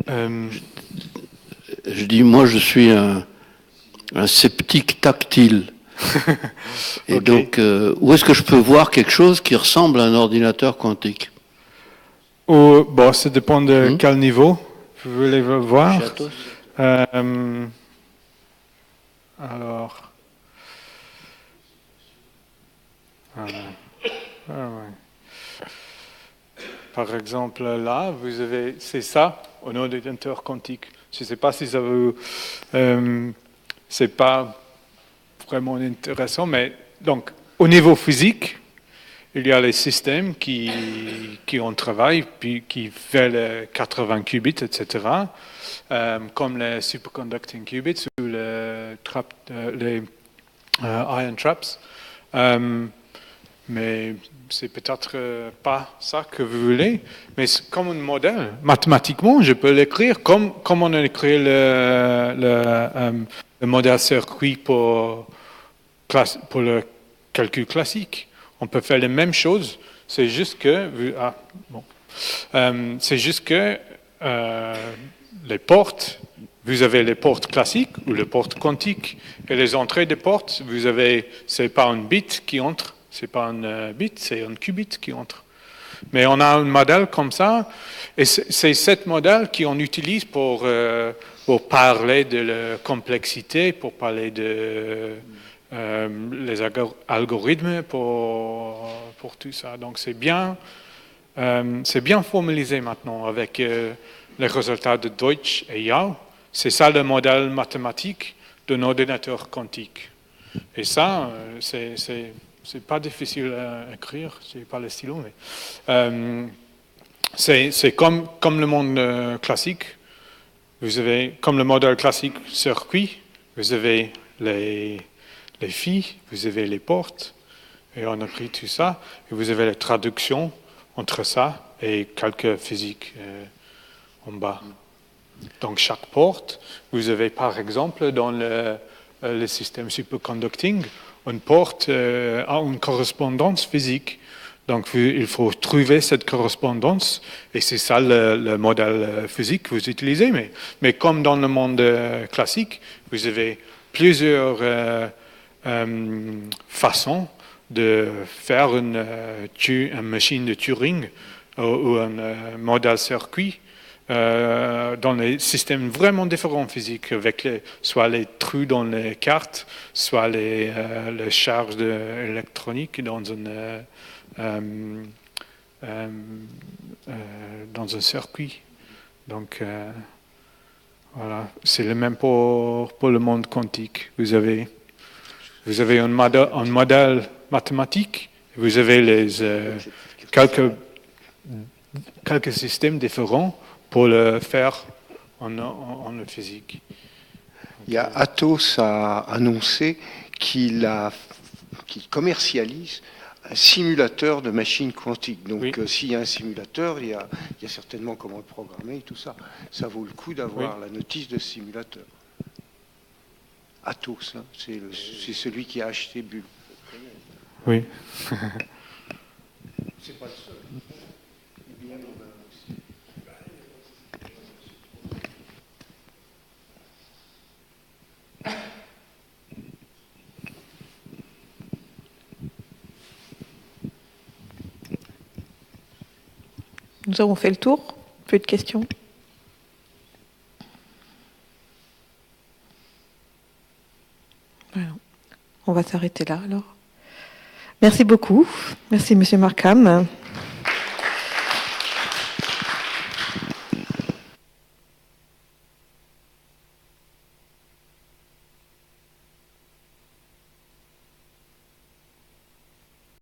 Je dis, moi, je suis un sceptique tactile. Et donc, où est-ce que je peux voir quelque chose qui ressemble à un ordinateur quantique? Ça dépend de quel niveau vous voulez voir. Alors, par exemple, là, vous avez, c'est ça, un ordinateur quantique. Je ne sais pas si ça vous, c'est pas vraiment intéressant, mais donc, au niveau physique, il y a les systèmes qui ont travaillé, puis qui fait les 80 qubits, etc., comme les superconducting qubits ou les ion traps. mais c'est peut-être pas ça que vous voulez. Mais comme un modèle, mathématiquement, je peux l'écrire comme on a écrit le modèle circuit pour le calcul classique. On peut faire les mêmes choses. C'est juste que les portes, vous avez les portes classiques ou les portes quantiques, et les entrées des portes, c'est pas un bit qui entre, c'est pas un bit, c'est un qubit qui entre. Mais on a un modèle comme ça, et c'est ce modèle qu'on utilise pour parler de la complexité, pour parler de les algorithmes, pour tout ça. Donc c'est bien formalisé maintenant avec les résultats de Deutsch et Yao. C'est ça le modèle mathématique d'un ordinateur quantique. Et ça, c'est pas difficile à écrire, c'est pas le stylo, mais c'est comme le monde classique. Vous avez, comme le modèle classique circuit, vous avez les filles, vous avez les portes, et on écrit tout ça, et vous avez la traduction entre ça et calcul physique en bas. Donc chaque porte, vous avez par exemple dans le système superconducting, une porte a une correspondance physique. Donc il faut trouver cette correspondance, et c'est ça le modèle physique que vous utilisez. Mais comme dans le monde classique, vous avez plusieurs façons de faire une machine de Turing ou un modèle circuit dans les systèmes vraiment différents physiques, avec soit les trous dans les cartes, soit les charges électroniques dans un circuit. Donc voilà, c'est le même pour le monde quantique. Vous avez un modèle mathématique, vous avez quelques systèmes différents pour le faire en physique. Il y a Atos a annoncé qu'il commercialise un simulateur de machine quantique. Donc oui. S'il y a un simulateur, il y a certainement comment le programmer et tout ça. Ça vaut le coup d'avoir la notice de ce simulateur. Atos, hein, c'est celui qui a acheté Bull. Oui. C'est pas le seul. Nous avons fait le tour. Plus de questions. Voilà. On va s'arrêter là alors. Merci beaucoup. Merci Monsieur Markham.